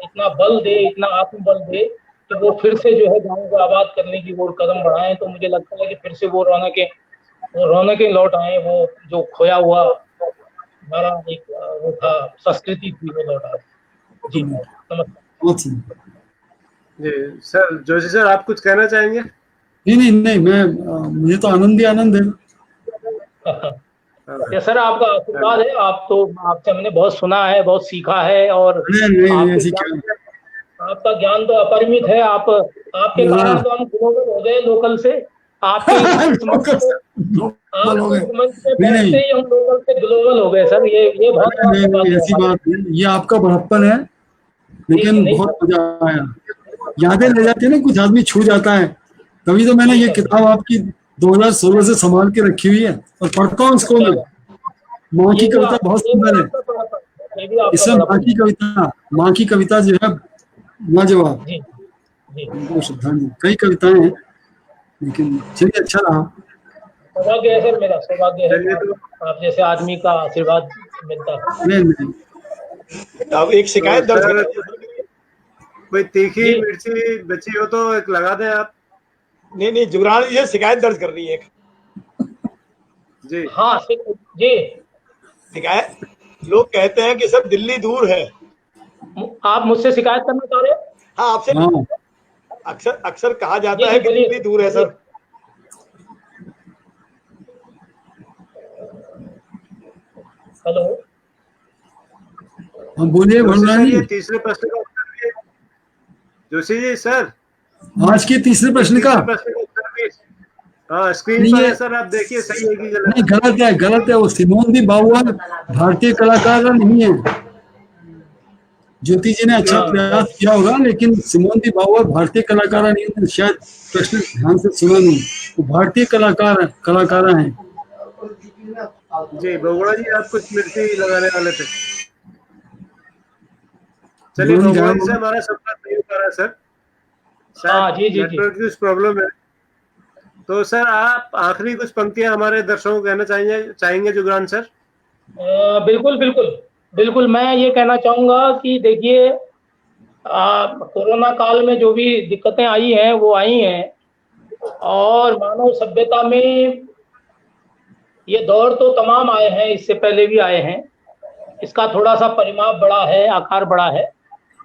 इतना बल दे, इतना आत्मबल दे कि वो फिर से जो है गांव को आबाद करने की ओर कदम बढ़ाएं। तो मुझे लगता है कि फिर से वो रौनकें लौट आए, वो जो खोया हुआ हमारा एक वो था संस्कृति थी वो लौट आए। जी नमस्कार। जी सर, जोशी सर आप कुछ कहना चाहेंगे? नहीं, मुझे तो आनंद ही आनंद है। या सर आपका आशीर्वाद है, आप तो आपसे हमने बहुत सुना है, बहुत सीखा है, और आपका ज्ञान तो अपरिमित है। आपके कारण तो हम ग्लोबल हो गए लोकल से, आपके मंच पे बैठते ही हम लोकल से ग्लोबल हो गए सर। ये बहुत ऐसी बात है, ये आपका बड़प्पन है, लेकिन बहुत मजा आया। यादें ले जाती है ना, कुछ आदमी छू जाता है। तभी तो मैंने ये किताब आपकी 2016 से संभाल के रखी हुई है और पढ़ता हूँ इसको मैं। माँ की कविता बहुत सुंदर है, इसमें माँ की कविता जो है लाजवाब। श्रद्धांजलि, कई कविताएं हैं, लेकिन चलिए अच्छा रहा। सौभाग्य है सर, मेरा सौभाग्य है, आप जैसे आदमी का आशीर्वाद मिलता है। नहीं। अब एक शिकायत दर्ज, कोई तीखी मिर्ची बची हो तो एक लगा दें आप। नहीं, जुगरान ये शिकायत दर्ज कर रही है जी। हाँ जी, शिकायत, लोग कहते हैं कि सब दिल्ली दूर है। आप मुझसे शिकायत करना चाह रहे हैं? हाँ, आपसे अक्सर कहा जाता है कि दिल्ली दूर है सर। हेलो, हम बोलिए भंडारी जी। तीसरे प्रश्न का उत्तर दिए जोशी जी। सर आज के तीसरे प्रश्न का हाँ, स्क्रीन पर है सर, आप देखिए सही है कि गलत? नहीं, गलत है। वो सिमोन दी बाउअर भारतीय कलाकार नहीं है। ज्योति जी ने अच्छा प्रयास किया होगा, लेकिन सिमोन दी बाउअर भारतीय कलाकार नहीं है। शायद प्रश्न ध्यान से सुना नहीं। वो भारतीय कलाकार हैं। जी बगुड़ा जी, आप कुछ मिर्ची लगाने वाले थे। चलिए, बगुड़ा जी से हमारा संपर्क नहीं हो पा रहा सर, शायद नेटवर्क की कुछ प्रॉब्लम है। तो सर आप आखिरी कुछ पंक्तियां हमारे दर्शकों को कहना चाहेंगे जुगरान सर? बिल्कुल मैं ये कहना चाहूंगा कि देखिए, कोरोना काल में जो भी दिक्कतें आई हैं वो आई हैं, और मानव सभ्यता में ये दौर तो तमाम आए हैं, इससे पहले भी आए हैं। इसका थोड़ा सा परिमाप बड़ा है, आकार बड़ा है,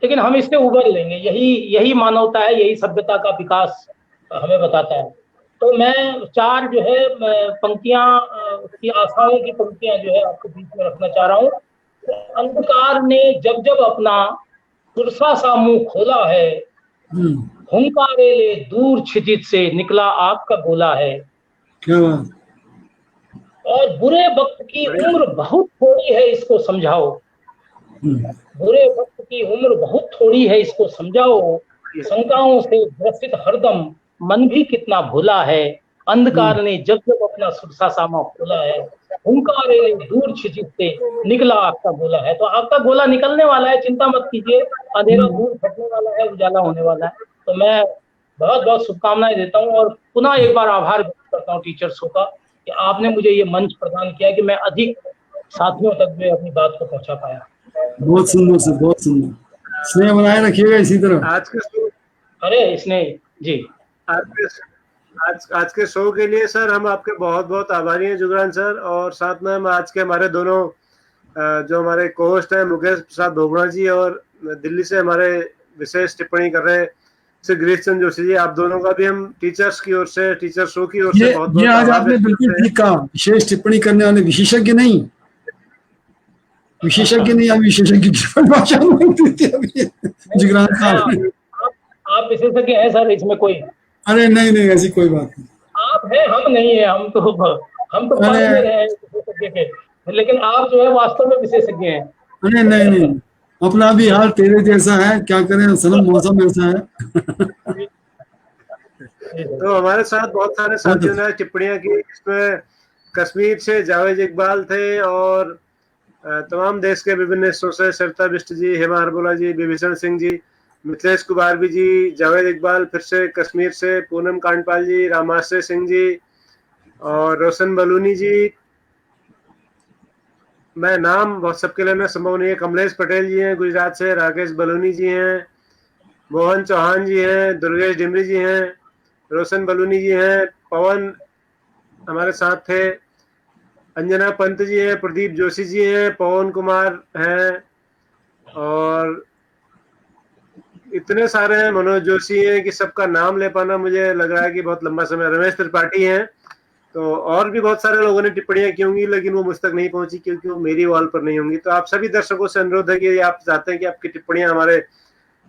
लेकिन हम इससे उबर लेंगे। यही मानवता है, यही सभ्यता का विकास हमें बताता है। तो मैं 4 जो है पंक्तियां, उसकी आशाओं की पंक्तियां जो है आपके बीच में रखना चाह रहा हूँ। तो अंधकार ने जब जब अपना तुरसा सा मुंह खोला है, हुंकारे ले दूर क्षितिज से निकला आग का गोला है। क्या बात। और बुरे वक्त की उम्र बहुत थोड़ी है, इसको समझाओ। बुरे वक्त की उम्र बहुत थोड़ी है, इसको समझाओ। शंकाओं से ग्रसित हरदम मन भी कितना भूला है। अंधकार ने जब जब अपना सुरसा सामा खोला है, हुंकारे ने दूर क्षितिज से निकला आग का गोला है। तो आग का गोला निकलने वाला है, चिंता मत कीजिए। अंधेरा दूर हटने वाला है, उजाला होने वाला है। तो मैं बहुत बहुत शुभकामनाएं देता हूँ और पुनः एक बार आभार व्यक्त करता हूँ टीचर्स का कि आपने मुझे ये मंच प्रदान किया कि मैं अधिक साथियों तक में अपनी बात को पहुंचा पाया। बहुत सुंदर सर, बहुत सुंदर। स्नेह बनाए रखिएगा इसी तरह। अरे स्नेह जी, आज के शो के लिए सर हम आपके बहुत बहुत आभारी हैं जुगरान सर। और साथ में हम आज के हमारे दोनों जो हमारे कोस्ट हैं मुकेश प्रसाद डोगरा जी और दिल्ली से हमारे विशेष टिप्पणी कर रहे हैं श्री गिरीश चंद्र जोशी जी, आप दोनों का भी हम टीचर्स की ओर से, टीचर शो की ओर से बहुत बहुत ये आज आपने बिल्कुल ठीक कहा। विशेष टिप्पणी करने वाले विशेषज्ञ नहीं, आप विशेषज्ञ की परिभाषा जुगरान साहब। आप विशेषज्ञ हैं सर, इसमें कोई? अरे नहीं नहीं, ऐसी कोई बात नहीं। आप हैं, हम नहीं है। हम तो पढ़ ले रहे हैं विशेषज्ञ के, लेकिन आप जो है वास्तव में विशेषज्ञ हैं। अरे नहीं नहीं, अपना भी हाल तेरे जैसा है, क्या करें सनम, मौसम ऐसा है। तो हमारे साथ बहुत सारे साथियों ने टिप्पणियां की, इसमें कश्मीर से जावेद इकबाल थे और तमाम देश के विभिन्न हिस्सों से सरिता बिष्ट जी, हेमा हरबोला जी, विभीषण सिंह जी, मिथिलेश कुमार भी जी, जावेद इकबाल, फिर से कश्मीर से पूनम कांडपाल जी, रामाश्रय सिंह जी और रोशन बलूनी जी। मैं नाम बहुत सबके लेना संभव नहीं है। कमलेश पटेल जी हैं गुजरात से, राकेश बलूनी जी हैं, मोहन चौहान जी हैं, दुर्गेश डिमरी जी हैं, रोशन बलूनी जी हैं, पवन हमारे साथ थे, अंजना पंत जी हैं, प्रदीप जोशी जी हैं, पवन कुमार हैं और इतने सारे हैं, मनोज जोशी हैं कि सबका नाम ले पाना मुझे लग रहा है कि बहुत लंबा समय। रमेश त्रिपाठी हैं। तो और भी बहुत सारे लोगों ने टिप्पणियां की होंगी, लेकिन वो मुझ तक नहीं पहुंची क्योंकि वो मेरी वॉल पर नहीं होंगी। तो आप सभी दर्शकों से अनुरोध है कि आप चाहते हैं कि आपकी टिप्पणियां हमारे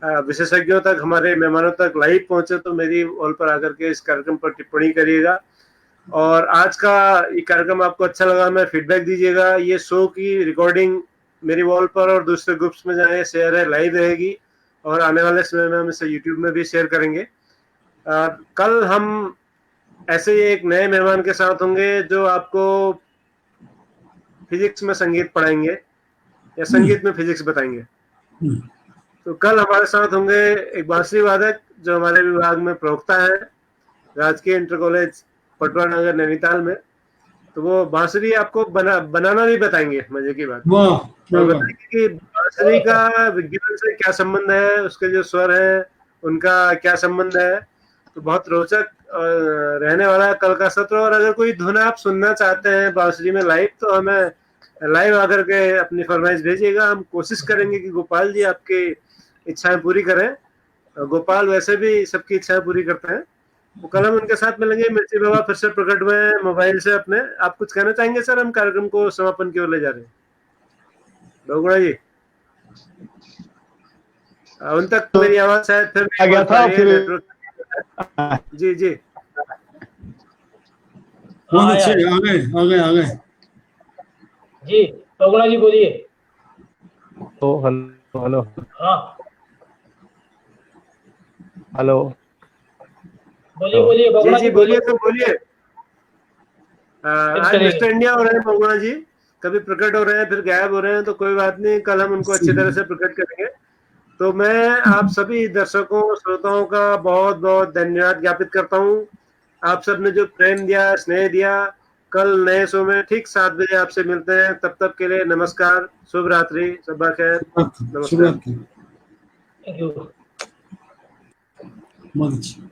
विशेषज्ञों तक, हमारे मेहमानों तक लाइव पहुंचे, तो मेरी वॉल पर आकर के इस कार्यक्रम पर टिप्पणी करिएगा। और आज का ये कार्यक्रम आपको अच्छा लगा, मैं फीडबैक दीजिएगा। ये शो की रिकॉर्डिंग मेरी वॉल पर और दूसरे ग्रुप्स में जहाँ शेयर है, लाइव रहेगी और आने वाले समय में हम इसे यूट्यूब में भी शेयर करेंगे। कल हम ऐसे ही एक नए मेहमान के साथ होंगे जो आपको फिजिक्स में संगीत पढ़ाएंगे या संगीत में फिजिक्स बताएंगे। तो कल हमारे साथ होंगे एक बांसुरी वादक जो हमारे विभाग में प्रवक्ता है, राजकीय इंटर कॉलेज पटवा नगर नैनीताल में। तो वो बांसुरी आपको बनाना भी बताएंगे। मजे की बात बताएंगे कि बांसुरी का विज्ञान से क्या संबंध है, उसके जो स्वर है उनका क्या संबंध है। तो बहुत रोचक रहने वाला है कल का सत्र। और अगर कोई धुन आप सुनना चाहते हैं बांसुरी में लाइव, तो हमें लाइव आकर के अपनी फरमाइश भेजिएगा। हम कोशिश करेंगे कि गोपाल जी आपकी इच्छाएं पूरी करें। गोपाल वैसे भी सबकी इच्छाएं पूरी करते हैं। तो कल हम उनके साथ मिलेंगे। मिर्ची बाबा फिर से प्रकट हुए मोबाइल से अपने। आप कुछ कहना चाहेंगे सर? हम कार्यक्रम को समापन की ओर ले जा रहे हैं। डोगरा जी, उन तक मेरी आवाज शायद फिर आ गया था फिर। जी जी, बहुत अच्छे, आ गए जी। डोगरा जी बोलिए। तो हेलो हाँ हेलो, बोलिए बगुड़ा जी बोलिए सर, बोलिए। आज मिस्टर इंडिया हो रहे हैं बगुड़ा जी, कभी प्रकट हो रहे हैं फिर गायब हो रहे हैं। तो कोई बात नहीं, कल हम उनको अच्छी तरह से प्रकट करेंगे। तो मैं आप सभी दर्शकों श्रोताओं का बहुत बहुत धन्यवाद ज्ञापित करता हूँ। आप सब ने जो प्रेम दिया, स्नेह दिया। कल नए शो में ठीक 7 बजे आपसे मिलते हैं। तब तक के लिए नमस्कार, शुभ रात्रि, शब्बा खैर, नमस्कार। Thank you. बहुत अच्छी।